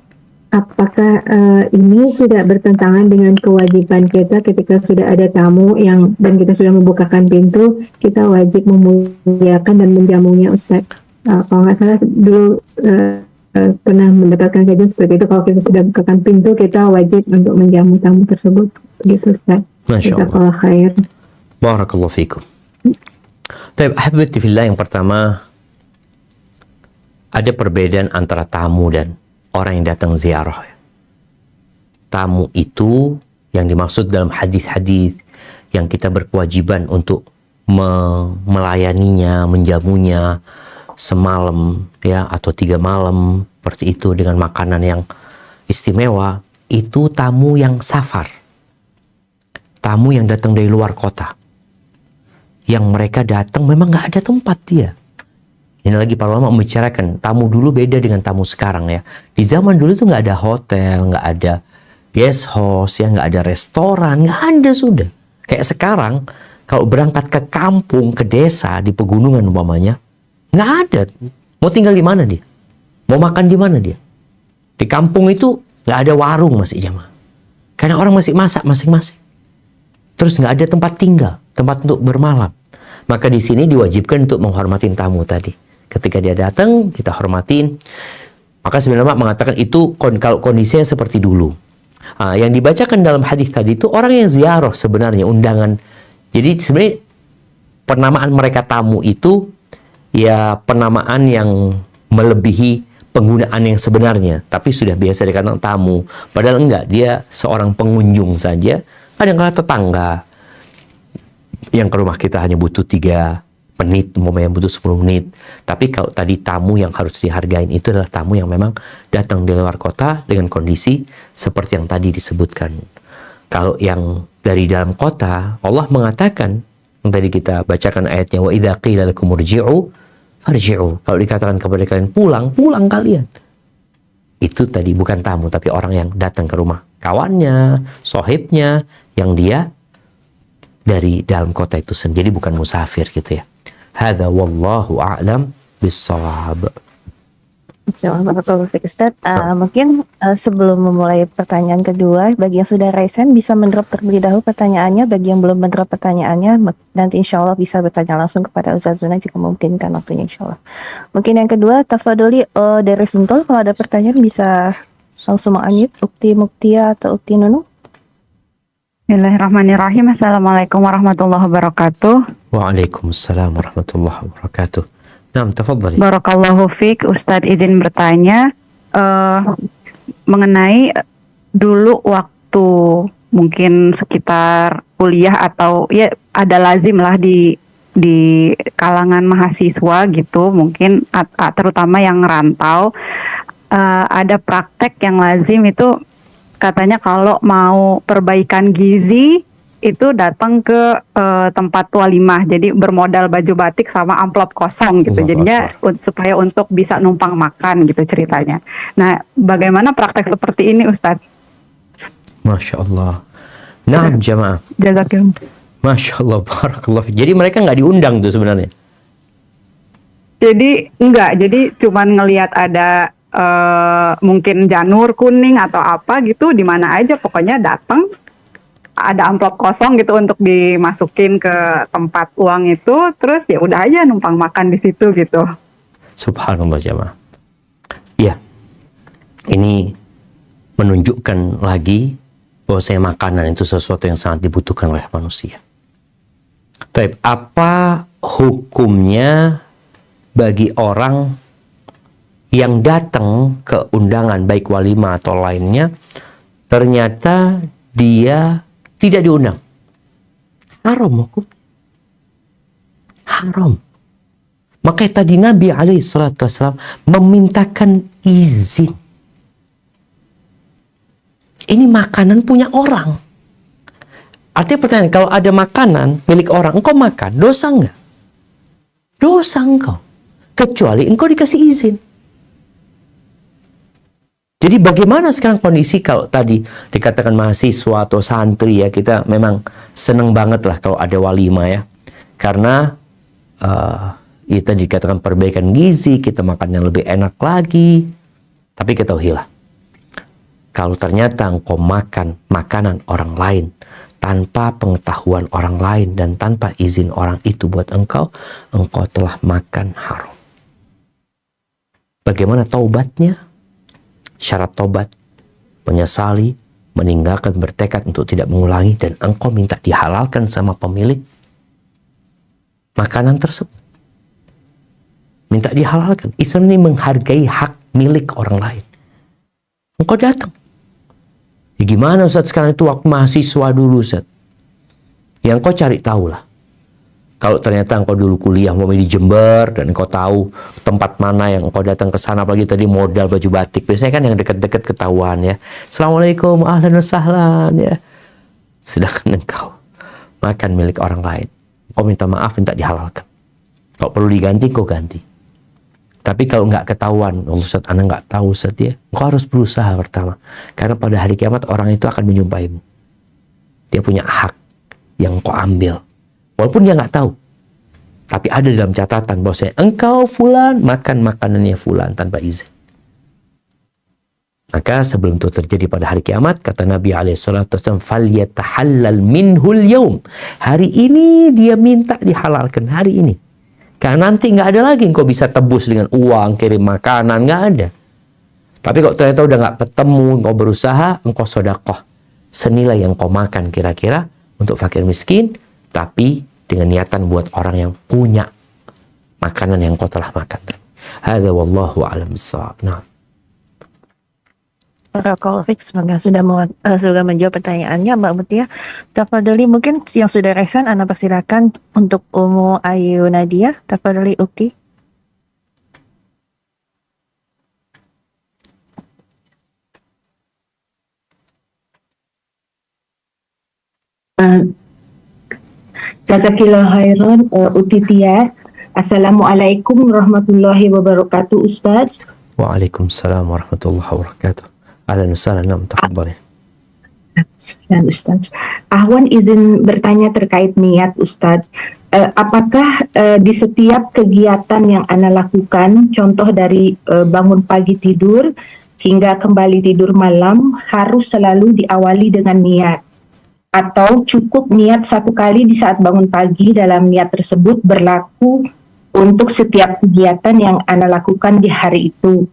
Apakah ini tidak bertentangan dengan kewajiban kita ketika sudah ada tamu dan kita sudah membukakan pintu, kita wajib memuliakan dan menjamunya, Ustaz? Kalau nggak salah dulu pernah mendapatkan kajian seperti itu, kalau kita sudah bukakan pintu kita wajib untuk menjamu tamu tersebut, gitu, Ustaz. Masya Allah. Jazakallahu khair. Barakallahu fiikum. Baik, ahbabti fillah, yang pertama ada perbedaan antara tamu dan orang yang datang ziarah. Tamu itu yang dimaksud dalam hadis-hadis yang kita berkewajiban untuk melayaninya, menjamunya semalam ya atau 3 malam seperti itu dengan makanan yang istimewa, itu tamu yang safar, tamu yang datang dari luar kota, yang mereka datang memang nggak ada tempat dia. Ini lagi para ulama membicarakan tamu dulu beda dengan tamu sekarang ya. Di zaman dulu tuh nggak ada hotel, nggak ada guest house ya, nggak ada restoran, nggak ada sudah. Kayak sekarang kalau berangkat ke kampung, ke desa di pegunungan umpamanya, nggak ada. Mau tinggal di mana dia? Mau makan di mana dia? Di kampung itu nggak ada warung masih jamaah. Karena orang masih masak masing-masing. Terus nggak ada tempat tinggal, tempat untuk bermalam. Maka di sini diwajibkan untuk menghormatin tamu tadi. Ketika dia datang, kita hormatin. Maka sebenarnya mengatakan itu kalau kondisinya seperti dulu. Yang dibacakan dalam hadis tadi itu orang yang ziarah sebenarnya, undangan. Jadi sebenarnya penamaan mereka tamu itu ya penamaan yang melebihi penggunaan yang sebenarnya. Tapi sudah biasa dikatakan tamu. Padahal enggak, dia seorang pengunjung saja. Kadang-kadang tetangga yang ke rumah kita hanya butuh 3 menit, umpamanya butuh 10 menit. Tapi kalau tadi tamu yang harus dihargain itu adalah tamu yang memang datang dari luar kota dengan kondisi seperti yang tadi disebutkan. Kalau yang dari dalam kota, Allah mengatakan, yang tadi kita bacakan ayatnya, wa idza qila lakum irji'u farji'u. Kalau dikatakan kepada kalian pulang, pulang kalian. Itu tadi bukan tamu, tapi orang yang datang ke rumah kawannya, sohibnya, yang dia dari dalam kota itu sendiri, bukan musafir gitu ya. Hadza wallahu a'lam bissawab. Barakallahu fiik Ustaz. Mungkin sebelum memulai pertanyaan kedua, bagi yang sudah raisen bisa mendrop terlebih dahulu pertanyaannya. Bagi yang belum mendrop pertanyaannya, nanti insya Allah bisa bertanya langsung kepada Ustaz Zuna jika memungkinkan waktunya insya Allah. Mungkin yang kedua, tafadholi dari Sentul, kalau ada pertanyaan bisa langsung unmute Ukti Muktia atau Ukti Nunu. Bismillahirrahmanirrahim. Assalamualaikum warahmatullahi wabarakatuh. Waalaikumsalam warahmatullahi wabarakatuh. Naam, tafadhali. Barakallahu fiik. Ustadz izin bertanya mengenai dulu waktu mungkin sekitar kuliah atau ya ada lazim lah di kalangan mahasiswa gitu, mungkin terutama yang rantau, ada praktek yang lazim itu katanya kalau mau perbaikan gizi itu datang ke tempat walimah, jadi bermodal baju batik sama amplop kosong gitu, jadinya supaya untuk bisa numpang makan gitu ceritanya. Nah, bagaimana praktek seperti ini Ustadz? Masya Allah. Nah, jamaah. Jazakallah. Masya Allah, barakallah. Jadi mereka nggak diundang tuh sebenarnya? Jadi enggak, jadi cuman ngelihat ada mungkin janur kuning atau apa gitu, di mana aja pokoknya datang. Ada amplop kosong gitu untuk dimasukin ke tempat uang itu, terus ya udah aja numpang makan di situ gitu. Subhanallah jamaah. Ya, ini menunjukkan lagi bahwa makanan itu sesuatu yang sangat dibutuhkan oleh manusia. Tapi apa hukumnya bagi orang yang datang ke undangan baik walimah atau lainnya, ternyata dia tidak diundang? Haram hukum. Haram. Makanya tadi Nabi SAW memintakan izin. Ini makanan punya orang. Artinya pertanyaan, kalau ada makanan milik orang, engkau makan, dosa enggak? Dosa engkau. Kecuali engkau dikasih izin. Jadi bagaimana sekarang kondisi kalau tadi dikatakan mahasiswa atau santri ya, kita memang seneng banget lah kalau ada walimah ya. Karena itu dikatakan perbaikan gizi, kita makan yang lebih enak lagi. Tapi ketahuilah, kalau ternyata engkau makan makanan orang lain tanpa pengetahuan orang lain dan tanpa izin orang itu buat engkau telah makan haram. Bagaimana taubatnya? Syarat tobat, menyesali, meninggalkan, bertekad untuk tidak mengulangi, dan engkau minta dihalalkan sama pemilik makanan tersebut. Minta dihalalkan. Islam ini menghargai hak milik orang lain. Engkau datang. Ya gimana Ustaz sekarang itu waktu mahasiswa dulu Ustaz? Yang kau cari tahu lah. Kalau ternyata engkau dulu kuliah mau di Jember dan engkau tahu tempat mana yang engkau datang ke sana, apalagi tadi modal baju batik, biasanya kan yang dekat-dekat ketahuan ya. Assalamualaikum, ahlan wa sahlan ya. Sedangkan engkau makan milik orang lain, engkau minta maaf, minta dihalalkan. Kalau perlu diganti, kau ganti. Tapi kalau nggak ketahuan, Ustaz, Anda nggak tahu Ustaz ya, engkau harus berusaha pertama. Karena pada hari kiamat orang itu akan menjumpaimu. Dia punya hak yang engkau ambil. Walaupun dia nggak tahu. Tapi ada dalam catatan bahwasanya engkau fulan makan makanannya fulan tanpa izin. Maka sebelum itu terjadi pada hari kiamat, kata Nabi SAW, فَلْيَتَحَلَّلْ مِنْهُ الْيَوْمِ. Hari ini dia minta dihalalkan, hari ini. Karena nanti nggak ada lagi engkau bisa tebus dengan uang, kirim makanan, nggak ada. Tapi kalau ternyata udah nggak ketemu, engkau berusaha, engkau sodakoh. Senilai yang kau makan kira-kira untuk fakir miskin, tapi dengan niatan buat orang yang punya makanan yang kau telah makan. Hadza wallahu a'lam bissawab. Nah. Barakallahu fiik, semoga sudah menjawab pertanyaannya Mbak Mutia. Tafadhali, mungkin yang sudah resen Anda persilakan untuk Ummu Ayu Nadia. Tafadhali Ukti. Jazakillah khairan, Uti Tias. Assalamualaikum warahmatullahi wabarakatuh, Ustaz. Waalaikumsalam warahmatullahi wabarakatuh. Ahlan wa sahlan, tafadhali. Dan Ustaz, Ahwan izin bertanya terkait niat Ustaz. Apakah di setiap kegiatan yang Ana lakukan, contoh dari bangun pagi tidur hingga kembali tidur malam, harus selalu diawali dengan niat? Atau cukup niat satu kali di saat bangun pagi, dalam niat tersebut berlaku untuk setiap kegiatan yang Ana lakukan di hari itu?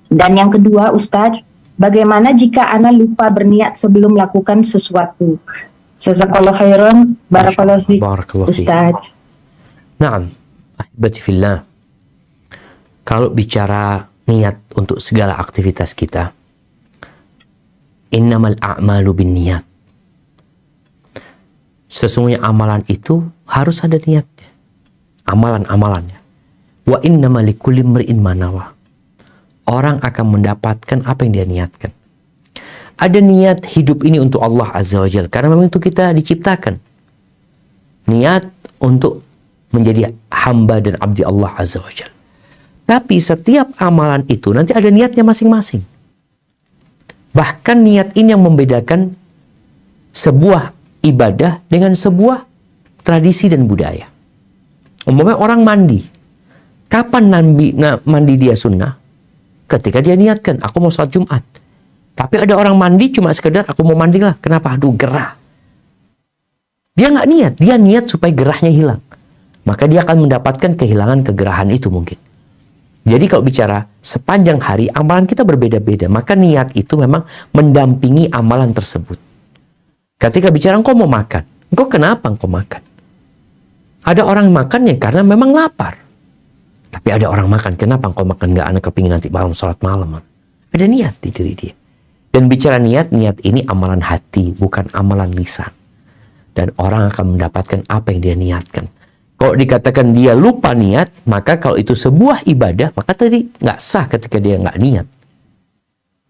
Dan yang kedua Ustaz, bagaimana jika Ana lupa berniat sebelum melakukan sesuatu? Jazakallahu khairan, barakallahu fiik Ustaz. Naam, ahibati fillah. Kalau bicara niat untuk segala aktivitas kita, innamal a'malu binniyat. Sesungguhnya amalan itu harus ada niatnya. Amalan-amalannya. Wa innama likulli imri'in ma nawa. Orang akan mendapatkan apa yang dia niatkan. Ada niat hidup ini untuk Allah Azza wa Jalla, karena memang itu kita diciptakan. Niat untuk menjadi hamba dan abdi Allah Azza wa Jalla. Tapi setiap amalan itu nanti ada niatnya masing-masing. Bahkan niat ini yang membedakan sebuah ibadah dengan sebuah tradisi dan budaya. Umpamanya orang mandi. Kapan mandi dia sunnah? Ketika dia niatkan, aku mau sholat Jumat. Tapi ada orang mandi cuma sekedar aku mau mandi lah. Kenapa? Aduh, gerah. Dia nggak niat. Dia niat supaya gerahnya hilang. Maka dia akan mendapatkan kehilangan kegerahan itu mungkin. Jadi kalau bicara sepanjang hari, amalan kita berbeda-beda. Maka niat itu memang mendampingi amalan tersebut. Ketika bicara engkau mau makan, engkau kenapa engkau makan? Ada orang makan ya karena memang lapar. Tapi ada orang makan, kenapa engkau makan? Nggak, anak kepingin nanti malam sholat malam. Ada niat di diri dia. Dan bicara niat ini amalan hati, bukan amalan lisan. Dan orang akan mendapatkan apa yang dia niatkan. Kalau dikatakan dia lupa niat, maka kalau itu sebuah ibadah, maka tadi nggak sah ketika dia nggak niat.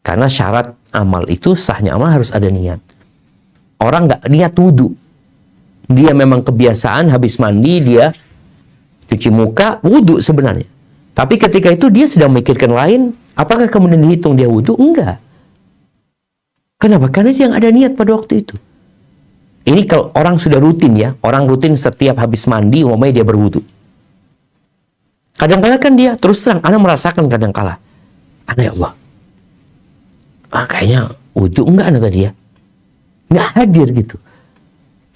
Karena syarat amal itu, sahnya amal harus ada niat. Orang nggak niat wudhu. Dia memang kebiasaan habis mandi, dia cuci muka, wudhu sebenarnya. Tapi ketika itu dia sedang memikirkan lain, apakah kemudian dihitung dia wudhu? Enggak. Kenapa? Karena dia nggak ada niat pada waktu itu. Ini kalau orang sudah rutin ya, orang rutin setiap habis mandi, umpamanya dia berwudhu. Kadang-kala kan dia, terus terang, Ana merasakan kadang-kala. Ana ya Allah, kayaknya wudhu enggak Ana tadi ya. Nggak hadir gitu.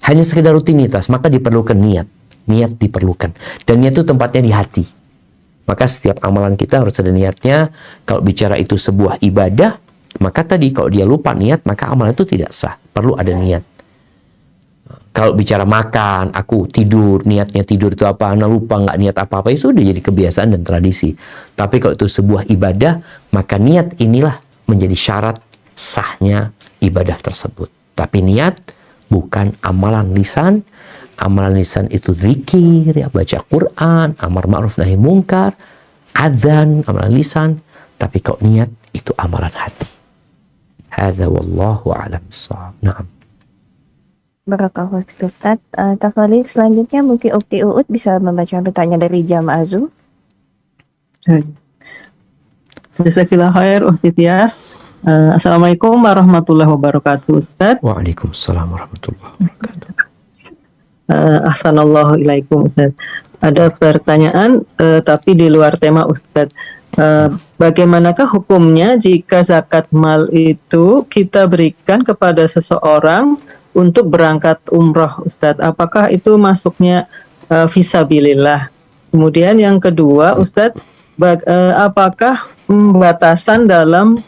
Hanya sekedar rutinitas, maka diperlukan niat. Niat diperlukan. Dan niat itu tempatnya di hati. Maka setiap amalan kita harus ada niatnya. Kalau bicara itu sebuah ibadah, maka tadi kalau dia lupa niat, maka amalan itu tidak sah. Perlu ada niat. Kalau bicara makan, aku tidur, niatnya tidur itu apa, Ana lupa nggak niat apa-apa, itu sudah jadi kebiasaan dan tradisi. Tapi kalau itu sebuah ibadah, maka niat inilah menjadi syarat sahnya ibadah tersebut. Tapi niat bukan amalan lisan. Amalan lisan itu zikir, ya, baca Quran, amar ma'ruf nahi mungkar, adzan, amalan lisan. Tapi kalau niat itu amalan hati. Hadza wallahu a'lam bissawab. Naam. Barakallahu fiik Ustaz. Tafadhol selanjutnya mungkin Ukti Uut bisa membaca pertanyaan dari Jamaah Zoom. Jazakallahu khair Ukti Tias. Assalamualaikum warahmatullahi wabarakatuh Ustaz. Waalaikumsalam warahmatullahi wabarakatuh. Ahsanallahu ilaikum Ustaz. Ada pertanyaan tapi di luar tema Ustaz. Bagaimanakah hukumnya jika zakat mal itu kita berikan kepada seseorang untuk berangkat umroh Ustaz? Apakah itu masuknya fisabilillah? Kemudian yang kedua Ustaz, apakah batasan dalam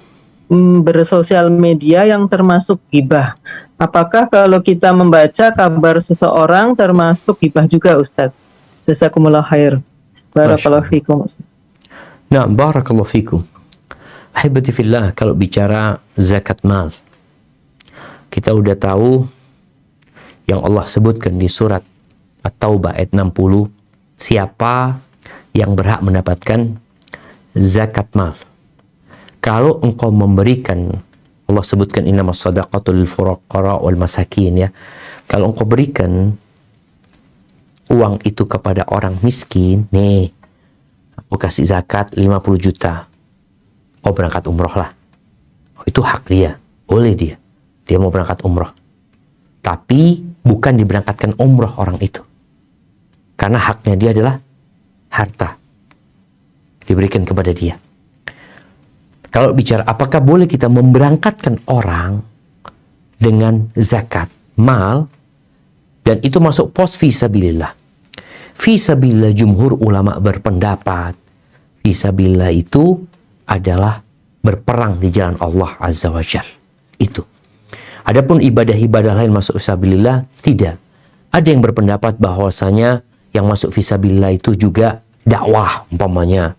bersosial media yang termasuk ghibah? Apakah kalau kita membaca kabar seseorang termasuk ghibah juga Ustaz? Jazakumullah khair. Barakallahu fikum. Nah, barakallahu fikum. Ahibati fillah, kalau bicara zakat mal, kita udah tahu yang Allah sebutkan di surat At-Taubah ayat 60, siapa yang berhak mendapatkan zakat mal. Kalau engkau memberikan, Allah sebutkan innamas shadaqatu lil fuqara wal masakin, ya. Kalau engkau berikan uang itu kepada orang miskin, nih, aku kasih zakat 50 juta. Kau berangkat umroh lah. Oh, itu hak dia, boleh dia. Dia mau berangkat umroh. Tapi bukan diberangkatkan umroh orang itu. Karena haknya dia adalah harta. Diberikan kepada dia. Kalau bicara apakah boleh kita memberangkatkan orang dengan zakat mal, dan itu masuk pos fisabilillah. Fisabilillah, jumhur ulama berpendapat fisabilillah itu adalah berperang di jalan Allah Azza wa Jalla. Itu. Adapun ibadah-ibadah lain masuk fisabilillah, tidak. Ada yang berpendapat bahwasanya yang masuk fisabilillah itu juga dakwah umpamanya.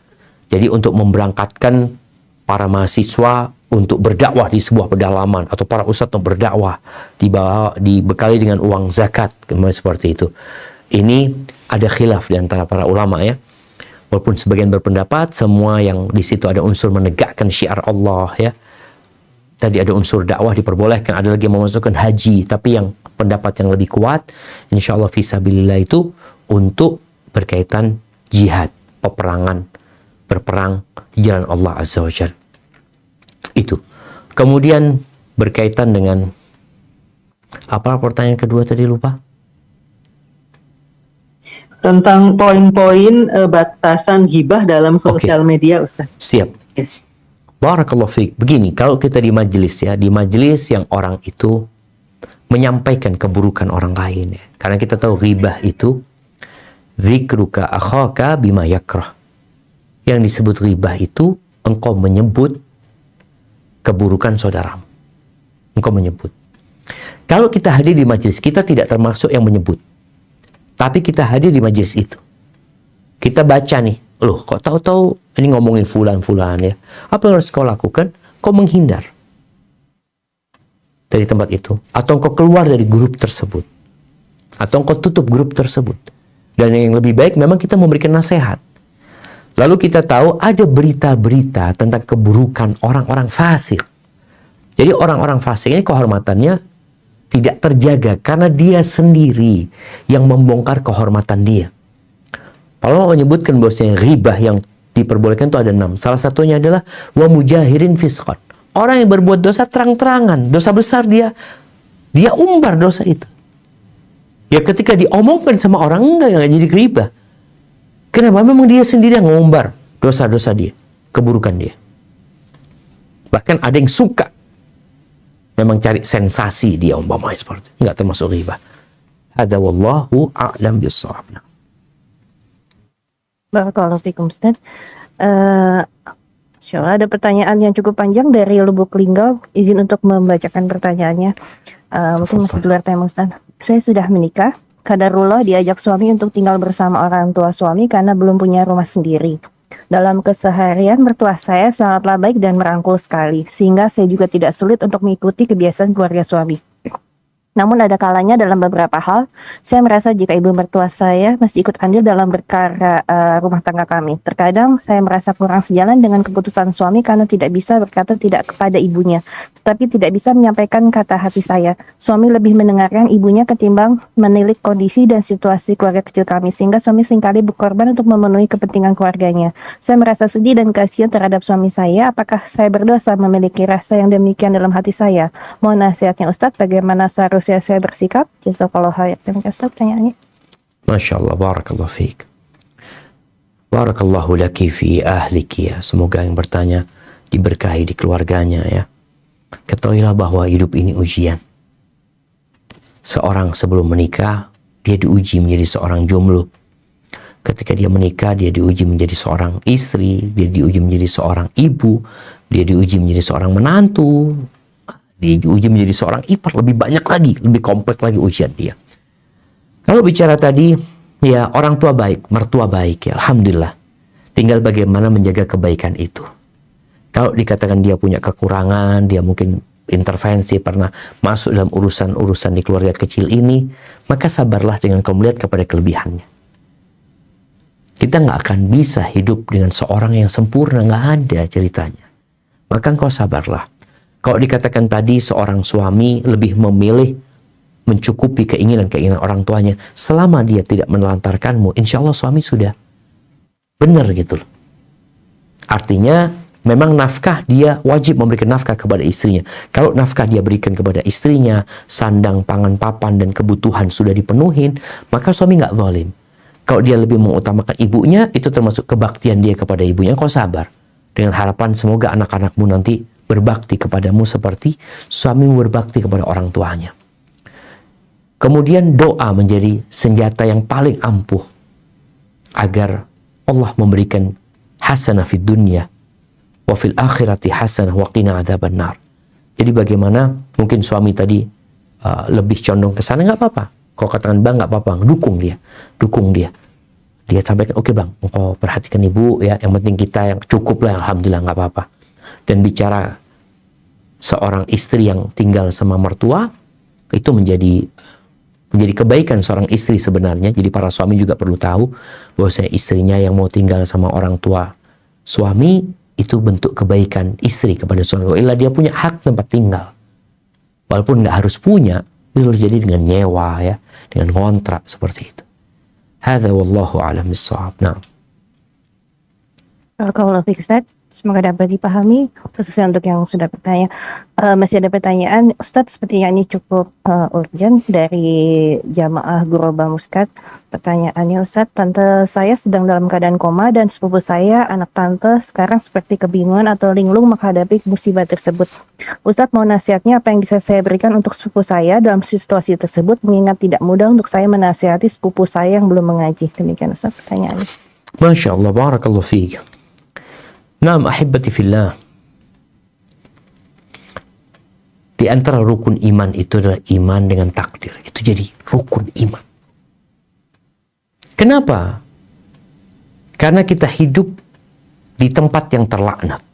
Jadi untuk memberangkatkan para mahasiswa untuk berdakwah di sebuah pedalaman, atau para ustadz untuk berdakwah dibekali dengan uang zakat, kemudian seperti itu. Ini ada khilaf di antara para ulama, ya. Walaupun sebagian berpendapat semua yang di situ ada unsur menegakkan syiar Allah, ya. Tadi ada unsur dakwah diperbolehkan, ada lagi yang memasukkan haji, tapi yang pendapat yang lebih kuat, insya Allah fisabilillah itu untuk berkaitan jihad, peperangan, berperang di jalan Allah Azza wa Jalla. Itu. Kemudian berkaitan dengan apa pertanyaan kedua tadi, lupa? Tentang poin-poin batasan ghibah dalam sosial media Ustaz. Siap. Yes. Barakallahu fiik. Begini, kalau kita di majelis, ya, di majelis yang orang itu menyampaikan keburukan orang lain, ya. Karena kita tahu ghibah itu dzikruka akhaka bima yakrah. Yang disebut ghibah itu engkau menyebut keburukan saudaramu. Engkau menyebut. Kalau kita hadir di majelis, kita tidak termasuk yang menyebut. Tapi kita hadir di majelis itu. Kita baca nih, loh kok tahu-tahu ini ngomongin fulan-fulan, ya. Apa yang harus kau lakukan? Kau menghindar dari tempat itu. Atau engkau keluar dari grup tersebut. Atau engkau tutup grup tersebut. Dan yang lebih baik memang kita memberikan nasihat. Lalu kita tahu ada berita-berita tentang keburukan orang-orang fasik. Jadi orang-orang fasik ini kehormatannya tidak terjaga karena dia sendiri yang membongkar kehormatan dia. Kalau menyebutkan bahwasanya ghibah yang diperbolehkan itu ada 6. Salah satunya adalah wa mujahirin fisqan. Orang yang berbuat dosa terang-terangan, dosa besar dia umbar dosa itu. Ya ketika diomongkan sama orang enggak jadi ghibah. Kenapa? Memang dia sendiri yang ngumbar dosa-dosa dia, keburukan dia. Bahkan ada yang suka memang cari sensasi dia umpamanya seperti itu. Enggak termasuk ghibah. Hadza wallahu a'lam bissawab. Barakallahu fikum Ustaz. Insyaallah ada pertanyaan yang cukup panjang dari Lubuk Linggau. Izin untuk membacakan pertanyaannya. Mungkin masih di luar tema Ustaz. Saya sudah menikah. Qadarullah diajak suami untuk tinggal bersama orang tua suami karena belum punya rumah sendiri. Dalam keseharian mertua saya sangatlah baik dan merangkul sekali, sehingga saya juga tidak sulit untuk mengikuti kebiasaan keluarga suami. Namun ada kalanya dalam beberapa hal, saya merasa jika ibu mertua saya masih ikut andil dalam perkara rumah tangga kami. Terkadang saya merasa kurang sejalan dengan keputusan suami karena tidak bisa berkata tidak kepada ibunya, tetapi tidak bisa menyampaikan kata hati saya. Suami lebih mendengarkan ibunya ketimbang menilik kondisi dan situasi keluarga kecil kami, sehingga suami seringkali berkorban untuk memenuhi kepentingan keluarganya. Saya merasa sedih dan kasihan terhadap suami saya. Apakah saya berdosa memiliki rasa yang demikian dalam hati saya? Mohon nasihatnya Ustadz, bagaimana seharusnya saya bersikap? Jazakallahu khair. Terima kasih pertanyaannya. Masya Allah, barakallahu fiik. Barakallahu laki fi ahliki ya. Semoga yang bertanya diberkahi di keluarganya ya. Ketahuilah bahwa hidup ini ujian. Seorang sebelum menikah, dia diuji menjadi seorang jomblo. Ketika dia menikah, dia diuji menjadi seorang istri, dia diuji menjadi seorang ibu, dia diuji menjadi seorang menantu, diuji menjadi seorang ipar, lebih banyak lagi, lebih kompleks lagi ujian dia. Kalau bicara tadi, ya orang tua baik, mertua baik, ya Alhamdulillah. Tinggal bagaimana menjaga kebaikan itu. Kalau dikatakan dia punya kekurangan, dia mungkin intervensi, pernah masuk dalam urusan-urusan di keluarga kecil ini, maka sabarlah dengan kau melihat kepada kelebihannya. Kita nggak akan bisa hidup dengan seorang yang sempurna, nggak ada ceritanya. Maka engkau sabarlah. Kalau dikatakan tadi seorang suami lebih memilih mencukupi keinginan-keinginan orang tuanya, selama dia tidak menelantarkanmu, insya Allah suami sudah benar gitu loh. Artinya memang nafkah, dia wajib memberikan nafkah kepada istrinya. Kalau nafkah dia berikan kepada istrinya, sandang, pangan, papan, dan kebutuhan sudah dipenuhin, maka suami nggak zalim. Kalau dia lebih mengutamakan ibunya, itu termasuk kebaktian dia kepada ibunya, kau sabar. Dengan harapan semoga anak-anakmu nanti berbakti kepadamu seperti suamimu berbakti kepada orang tuanya. Kemudian doa menjadi senjata yang paling ampuh agar Allah memberikan hasanah fid dunya wa fil akhirati hasanah wa qina adzabannar. Jadi bagaimana mungkin suami tadi lebih condong ke sana, nggak apa-apa. Kau katakan bang nggak apa-apa, dukung dia. Dia sampaikan, oke bang, engkau perhatikan ibu ya, yang penting kita yang cukup lah, alhamdulillah nggak apa-apa. Dan bicara seorang istri yang tinggal sama mertua, itu menjadi kebaikan seorang istri sebenarnya. Jadi para suami juga perlu tahu bahwa istrinya yang mau tinggal sama orang tua suami, itu bentuk kebaikan istri kepada suami. Wailah dia punya hak tempat tinggal. Walaupun nggak harus punya, bisa jadi dengan nyewa ya, dengan kontrak seperti itu. Hadza wallahu a'lam bissawab. Nah. Kalau Ustaz, semoga dapat dipahami, khususnya untuk yang sudah bertanya. Masih ada pertanyaan, Ustadz, sepertinya ini cukup urgent dari jamaah Guroba Muskat. Pertanyaannya, Ustadz, tante saya sedang dalam keadaan koma dan sepupu saya, anak tante, sekarang seperti kebingungan atau linglung menghadapi musibah tersebut. Ustadz, mau nasihatnya apa yang bisa saya berikan untuk sepupu saya dalam situasi tersebut, mengingat tidak mudah untuk saya menasihati sepupu saya yang belum mengaji. Demikian, Ustadz, pertanyaannya. Masya Allah, barakallahu fiik. Naam ahibati fillah. Di antara rukun iman itu adalah iman dengan takdir. Itu jadi rukun iman. Kenapa? Karena kita hidup di tempat yang terlaknat.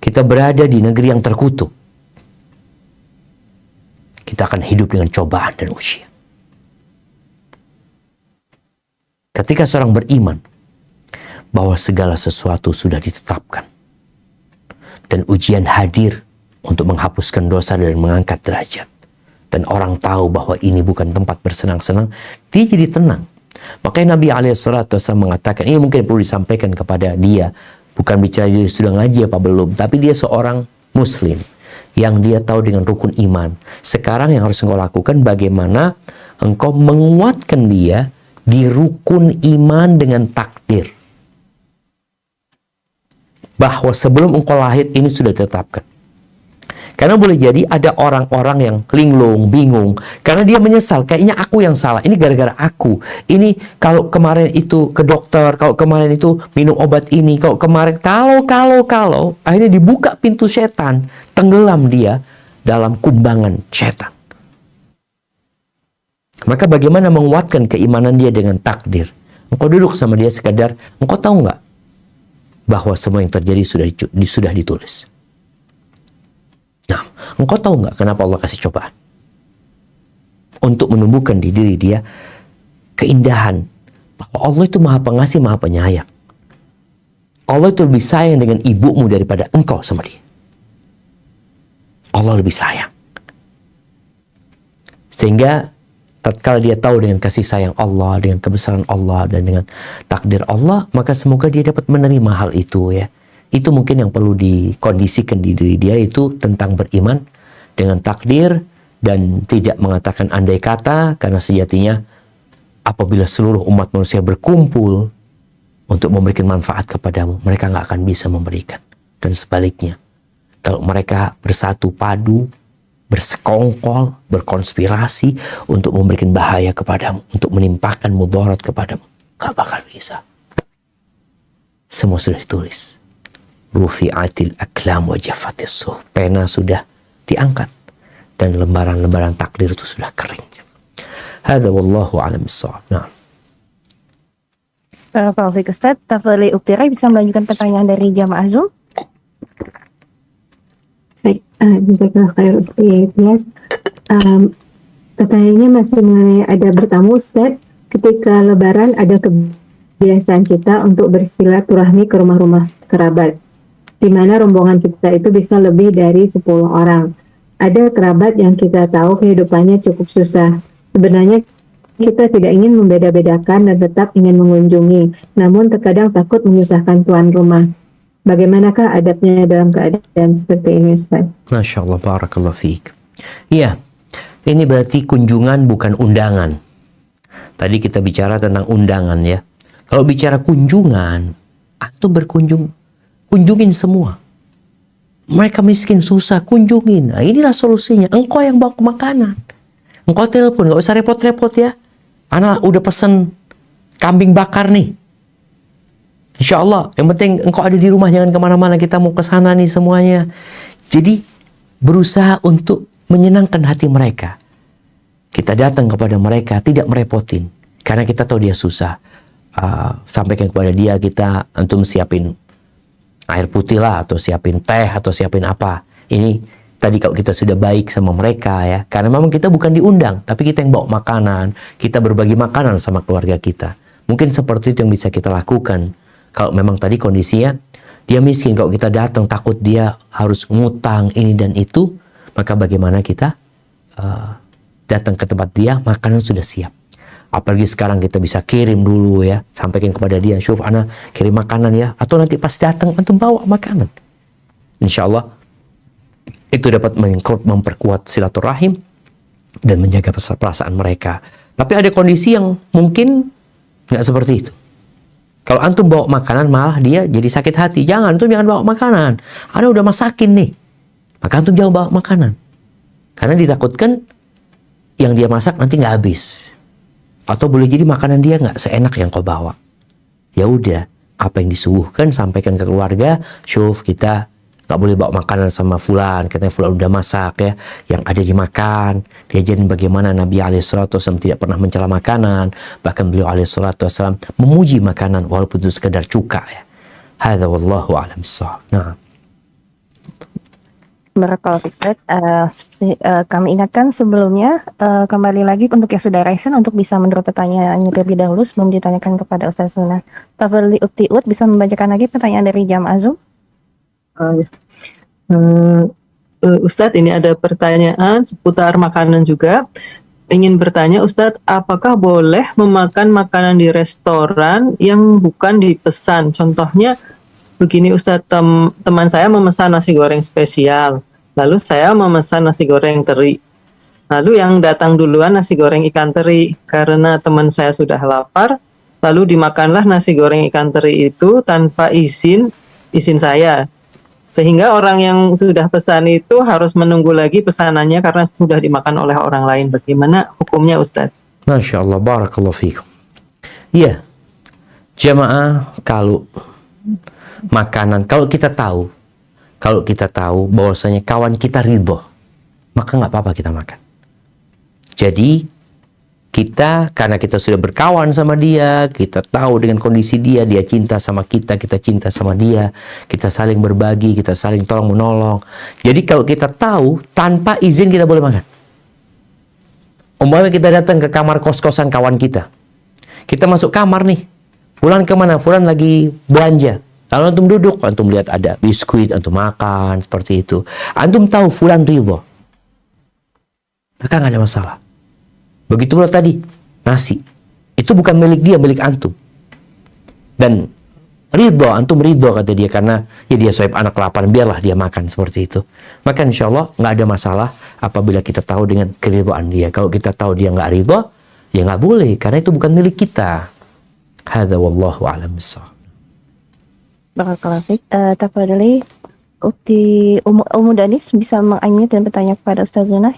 Kita berada di negeri yang terkutuk. Kita akan hidup dengan cobaan dan ujian. Ketika seorang beriman bahwa segala sesuatu sudah ditetapkan dan ujian hadir untuk menghapuskan dosa dan mengangkat derajat, dan orang tahu bahwa ini bukan tempat bersenang-senang, dia jadi tenang. Makanya Nabi SAW mengatakan, ini mungkin perlu disampaikan kepada dia, bukan bicara dia sudah ngaji apa belum, tapi dia seorang muslim yang dia tahu dengan rukun iman. Sekarang yang harus engkau lakukan, bagaimana engkau menguatkan dia di rukun iman dengan takdir. Bahwa sebelum engkau lahir ini sudah ditetapkan. Karena boleh jadi ada orang-orang yang linglung, bingung. Karena dia menyesal, kayaknya aku yang salah. Ini gara-gara aku. Ini kalau kemarin itu ke dokter, kalau kemarin itu minum obat ini, kalau kemarin, kalau. Akhirnya dibuka pintu setan. Tenggelam dia dalam kumbangan setan. Maka bagaimana menguatkan keimanan dia dengan takdir? Engkau duduk sama dia sekadar, engkau tahu nggak bahwa semua yang terjadi sudah ditulis. Nah, engkau tahu nggak kenapa Allah kasih cobaan? untuk menumbuhkan di diri dia keindahan bahwa Allah itu Maha Pengasih, Maha Penyayang. Allah itu lebih sayang dengan ibumu daripada engkau sama dia. Allah lebih sayang. Sehingga tatkala dia tahu dengan kasih sayang Allah, dengan kebesaran Allah, dan dengan takdir Allah, maka semoga dia dapat menerima hal itu ya. Itu mungkin yang perlu dikondisikan di diri dia, itu tentang beriman dengan takdir dan tidak mengatakan andai kata, karena sejatinya apabila seluruh umat manusia berkumpul untuk memberikan manfaat kepadamu, mereka nggak akan bisa memberikan. Dan sebaliknya, kalau mereka bersatu padu, bersekongkol, berkonspirasi untuk memberikan bahaya kepadamu, untuk menimpakan mudarat kepadamu, nggak bakal bisa. Semua sudah ditulis. Rufi'atil aklam wa jaffatis suhuf. Pena sudah diangkat dan lembaran-lembaran takdir itu sudah kering. Hadza wallahu a'lam bissawab. Nah. Pak Ustaz, Tafadhali Uktirai bisa melanjutkan pertanyaan dari jamaah Zoom? Baik, jazakallah khair Ustaz. Yes. Pertanyaannya masih mengenai ada bertamu Ustaz. Ketika Lebaran ada kebiasaan kita untuk bersilaturahmi ke rumah-rumah kerabat, di mana rombongan kita itu bisa lebih dari 10 orang. Ada kerabat yang kita tahu kehidupannya cukup susah. Sebenarnya kita tidak ingin membeda-bedakan dan tetap ingin mengunjungi, namun terkadang takut menyusahkan tuan rumah. Bagaimanakah adabnya dalam keadaan seperti ini, Ustaz? Masya Allah, barakallah fiik. Iya, ini berarti kunjungan bukan undangan. Tadi kita bicara tentang undangan ya. Kalau bicara kunjungan, antum berkunjung, kunjungin semua. Mereka miskin, susah, kunjungin. Nah, inilah solusinya. Engkau yang bawa makanan. Engkau telepon, gak usah repot-repot ya. Anak udah pesen kambing bakar nih. Insya Allah, yang penting engkau ada di rumah, jangan kemana-mana, kita mau ke sana nih semuanya. Jadi berusaha untuk menyenangkan hati mereka. Kita datang kepada mereka, tidak merepotin, karena kita tahu dia susah. Sampaikan kepada dia, kita antum siapin air putih lah, atau siapin teh, atau siapin apa. Ini tadi kalau kita sudah baik sama mereka ya, karena memang kita bukan diundang, tapi kita yang bawa makanan, kita berbagi makanan sama keluarga kita. Mungkin seperti itu yang bisa kita lakukan. Kalau memang tadi kondisinya dia miskin, kalau kita datang takut dia harus ngutang ini dan itu, maka bagaimana kita datang ke tempat dia, makanan sudah siap. Apalagi sekarang kita bisa kirim dulu ya, sampaikan kepada dia, syuf ana kirim makanan ya, atau nanti pas datang antum bawa makanan. Insya Allah itu dapat memperkuat silaturahim dan menjaga perasaan mereka. Tapi ada kondisi yang mungkin nggak seperti itu. Kalau antum bawa makanan malah dia jadi sakit hati. Antum jangan bawa makanan. Ana udah masakin nih. Maka antum jangan bawa makanan. Karena ditakutkan yang dia masak nanti nggak habis. Atau boleh jadi makanan dia nggak seenak yang kau bawa. Ya udah, apa yang disuguhkan sampaikan ke keluarga. Syuf, kita nggak boleh bawa makanan sama fulan, katanya fulan udah masak ya, yang ada dimakan. Diajarin bagaimana Nabi SAW tidak pernah mencela makanan, bahkan beliau SAW memuji makanan walaupun itu sekedar cuka ya. Hadza wallahu a'lam bissawab. Nah, Barakallahu fiik, Ustaz. Kami ingatkan sebelumnya, kembali lagi untuk yang sudah raisen untuk bisa menurut pertanyaannya terlebih dahulu sebelum ditanyakan kepada Ustaz Sunnah. Tafadhali Uktiut bisa membacakan lagi pertanyaan dari jamaah Zoom? Ustadz, ini ada pertanyaan seputar makanan juga. Ingin bertanya Ustadz, apakah boleh memakan makanan di restoran yang bukan dipesan? Contohnya begini Ustadz, teman saya memesan nasi goreng spesial, lalu saya memesan nasi goreng teri. Lalu yang datang duluan nasi goreng ikan teri, karena teman saya sudah lapar, lalu dimakanlah nasi goreng ikan teri itu tanpa izin saya. Sehingga orang yang sudah pesan itu harus menunggu lagi pesanannya karena sudah dimakan oleh orang lain. Bagaimana hukumnya Ustaz? Masya Allah, barakallahu fiikum. Iya, jamaah, kalau makanan, kalau kita tahu bahwasanya kawan kita ridho, maka nggak apa-apa kita makan. Jadi kita, karena kita sudah berkawan sama dia, kita tahu dengan kondisi dia cinta sama kita cinta sama dia, kita saling berbagi, kita saling tolong menolong. Jadi kalau kita tahu, tanpa izin kita boleh makan. Umpamanya kita datang ke kamar kos-kosan kawan kita. Kita masuk kamar nih. Fulan kemana? Fulan lagi belanja. Lalu antum duduk, antum lihat ada biskuit, antum makan, seperti itu. Antum tahu fulan ridho, maka nggak ada masalah. Begitu pula tadi, nasi. Itu bukan milik dia, milik antum. Dan ridho, antum ridho kata dia, karena ya dia sohib anak lapar, biarlah dia makan, seperti itu. Maka insya Allah nggak ada masalah apabila kita tahu dengan keridhaan dia. Kalau kita tahu dia nggak ridho, ya nggak boleh, karena itu bukan milik kita. Hadza wallahu a'lam bissawab. Barakallahu fiik. Tafadhali Ukti Ummu Danis bisa meng-unmute dan bertanya kepada Ustaz Zunai.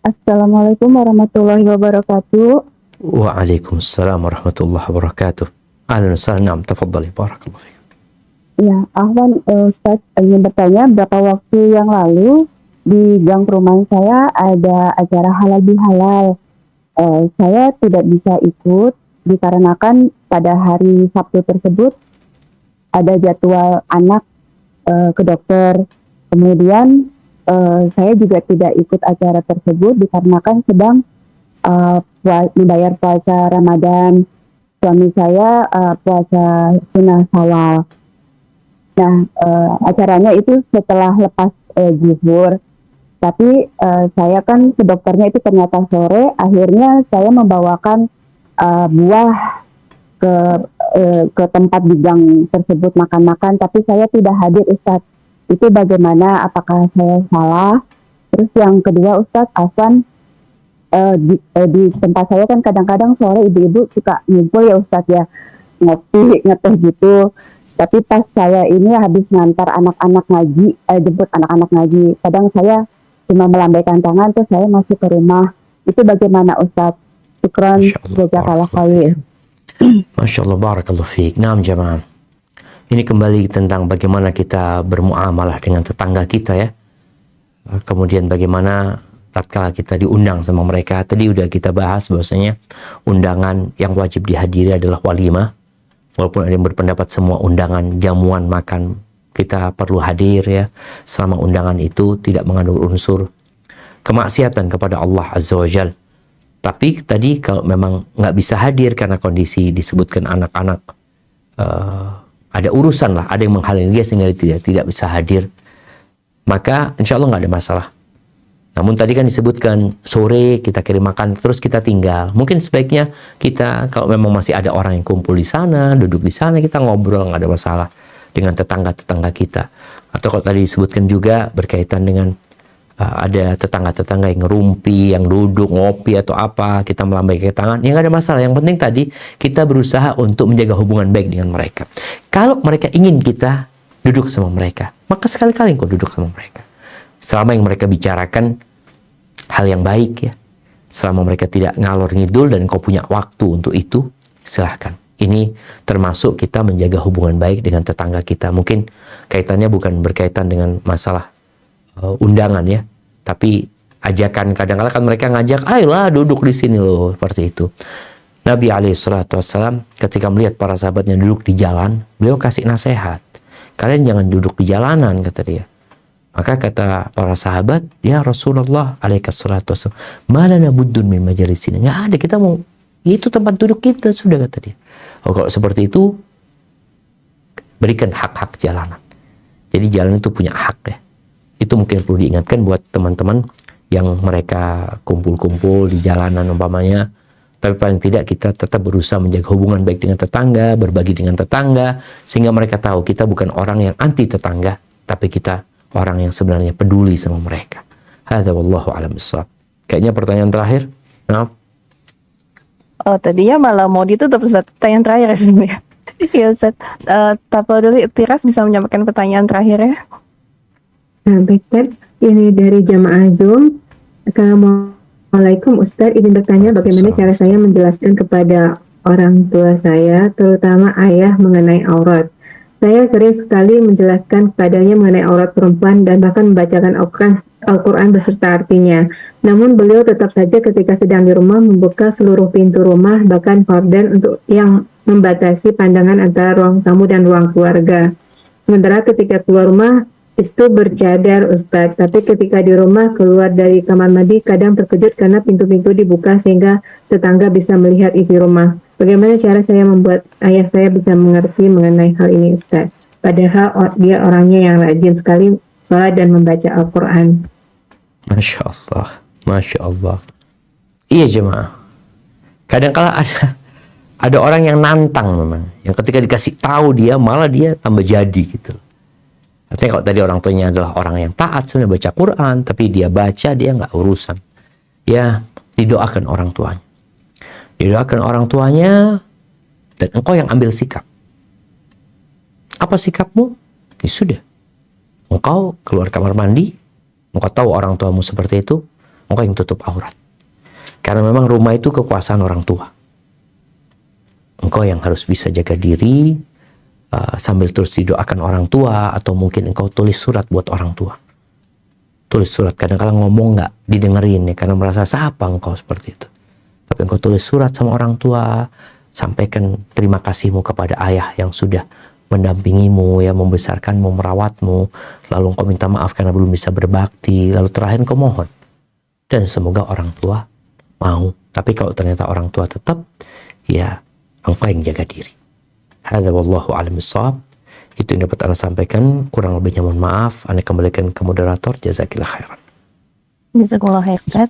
Assalamualaikum warahmatullahi wabarakatuh. Waalaikumsalam warahmatullahi wabarakatuh. Ahlan wa sahlan. Naam, tafadhali. Barakallahu fiik. Ya, Ahwan, Ustaz ingin bertanya, berapa waktu yang lalu di gang perumahan saya ada acara halal bihalal. Saya tidak bisa ikut dikarenakan pada hari Sabtu tersebut ada jadwal anak ke dokter. Kemudian saya juga tidak ikut acara tersebut dikarenakan sedang membayar puasa Ramadan. Suami saya puasa sunnah Syawal. Nah, acaranya itu setelah lepas zuhur. Tapi saya kan ke dokternya itu ternyata sore. Akhirnya saya membawakan buah ke tempat di gang tersebut makan-makan. Tapi saya tidak hadir, Ustadz. Itu bagaimana? Apakah saya salah? Terus yang kedua, Ustadz, Afwan, di tempat saya kan kadang-kadang sore ibu-ibu suka ngumpul ya Ustadz ya, ngopi, ngeteh gitu. Tapi pas saya ini habis ngantar anak-anak ngaji, jemput anak-anak ngaji, kadang saya cuma melambaikan tangan terus saya masuk ke rumah. Itu bagaimana Ustadz? Syukran, jazakallah khair. Masya Allah, barakallahu fiik. Naam jamaah. Ini kembali tentang bagaimana kita bermuamalah dengan tetangga kita ya. Kemudian bagaimana tatkala kita diundang sama mereka. Tadi udah kita bahas bahwasanya undangan yang wajib dihadiri adalah walimah. Walaupun ada yang berpendapat semua undangan, jamuan, makan kita perlu hadir ya, selama undangan itu tidak mengandung unsur kemaksiatan kepada Allah Azza wa Jal. Tapi tadi kalau memang nggak bisa hadir karena kondisi disebutkan anak-anak ada urusan lah, ada yang menghalangi dia sehingga dia tidak bisa hadir, maka insya Allah nggak ada masalah. Namun tadi kan disebutkan sore kita kirim makan terus kita tinggal. Mungkin sebaiknya kita kalau memang masih ada orang yang kumpul di sana, duduk di sana, kita ngobrol, nggak ada masalah dengan tetangga-tetangga kita. Atau kalau tadi disebutkan juga berkaitan dengan ada tetangga-tetangga yang ngerumpi, yang duduk ngopi atau apa, kita melambaikan tangan, ya nggak ada masalah. Yang penting tadi kita berusaha untuk menjaga hubungan baik dengan mereka. Kalau mereka ingin kita duduk sama mereka, maka sekali-kali kau duduk sama mereka. Selama yang mereka bicarakan hal yang baik ya, selama mereka tidak ngalor ngidul dan kau punya waktu untuk itu, silahkan. Ini termasuk kita menjaga hubungan baik dengan tetangga kita. Mungkin kaitannya bukan berkaitan dengan masalah undangan ya, tapi ajakan. Kadang-kadang kan mereka ngajak, ayolah duduk di sini loh, seperti itu. Nabi SAW ketika melihat para sahabatnya duduk di jalan, beliau kasih nasihat, kalian jangan duduk di jalanan, kata dia. Maka kata para sahabat, ya Rasulullah alaikassalatu wassalam, malana buddun min majalisina. Nggak ada, kita mau, itu tempat duduk kita, sudah, kata dia. Oh, kalau seperti itu, berikan hak-hak jalanan. Jadi jalan itu punya hak ya. Itu mungkin perlu diingatkan buat teman-teman yang mereka kumpul-kumpul di jalanan umpamanya. Tapi paling tidak kita tetap berusaha menjaga hubungan baik dengan tetangga, berbagi dengan tetangga, sehingga mereka tahu kita bukan orang yang anti tetangga, tapi kita orang yang sebenarnya peduli sama mereka. Hadza wallahu a'lam bissawab. Kayaknya pertanyaan terakhir. Nah. Oh, tadinya malah mau ditutup Ustaz. Pertanyaan terakhir ya sebenarnya. Ya Ustaz. Tafadhali Tiras bisa menyampaikan pertanyaan terakhir ya. Nah, baik Ustaz. Ini dari jamaah Zoom. Assalamualaikum Ustaz. Izin bertanya bagaimana cara saya menjelaskan kepada orang tua saya, terutama ayah, mengenai aurat. Saya sering sekali menjelaskan kepadanya mengenai aurat perempuan dan bahkan membacakan Al-Quran beserta artinya. Namun beliau tetap saja ketika sedang di rumah membuka seluruh pintu rumah, bahkan horden untuk yang membatasi pandangan antara ruang tamu dan ruang keluarga. Sementara ketika keluar rumah, itu bercadar Ustadz, tapi ketika di rumah keluar dari kamar mandi kadang terkejut karena pintu-pintu dibuka sehingga tetangga bisa melihat isi rumah. Bagaimana cara saya membuat ayah saya bisa mengerti mengenai hal ini Ustadz? Padahal dia orangnya yang rajin sekali sholat dan membaca Al-Quran. Masya Allah, Masya Allah. Iya jemaah. Kadang-kala ada orang yang nantang memang, yang ketika dikasih tahu dia malah dia tambah jadi gitu. Artinya kalau tadi orang tuanya adalah orang yang taat sebenarnya baca Quran, tapi dia baca dia nggak urusan. Ya didoakan orang tuanya, didoakan orang tuanya, dan engkau yang ambil sikap. Apa sikapmu? Ya sudah, engkau keluar kamar mandi, engkau tahu orang tuamu seperti itu, engkau yang tutup aurat. Karena memang rumah itu kekuasaan orang tua. Engkau yang harus bisa jaga diri, sambil terus didoakan orang tua, atau mungkin engkau tulis surat buat orang tua. Tulis surat, kadang-kadang ngomong nggak didengerin ya, karena merasa siapa engkau seperti itu. Tapi engkau tulis surat sama orang tua, sampaikan terima kasihmu kepada ayah yang sudah mendampingimu, ya membesarkanmu, merawatmu, lalu engkau minta maaf karena belum bisa berbakti, lalu terakhir engkau mohon. Dan semoga orang tua mau. Tapi kalau ternyata orang tua tetap, ya engkau yang jaga diri. Hadza wallahu a'lam bissawab. Itu yang dapat Anda sampaikan, kurang lebihnya mohon maaf. Anda kembalikan ke moderator. Jazakillah khairan. Jazakallah khair Ustaz.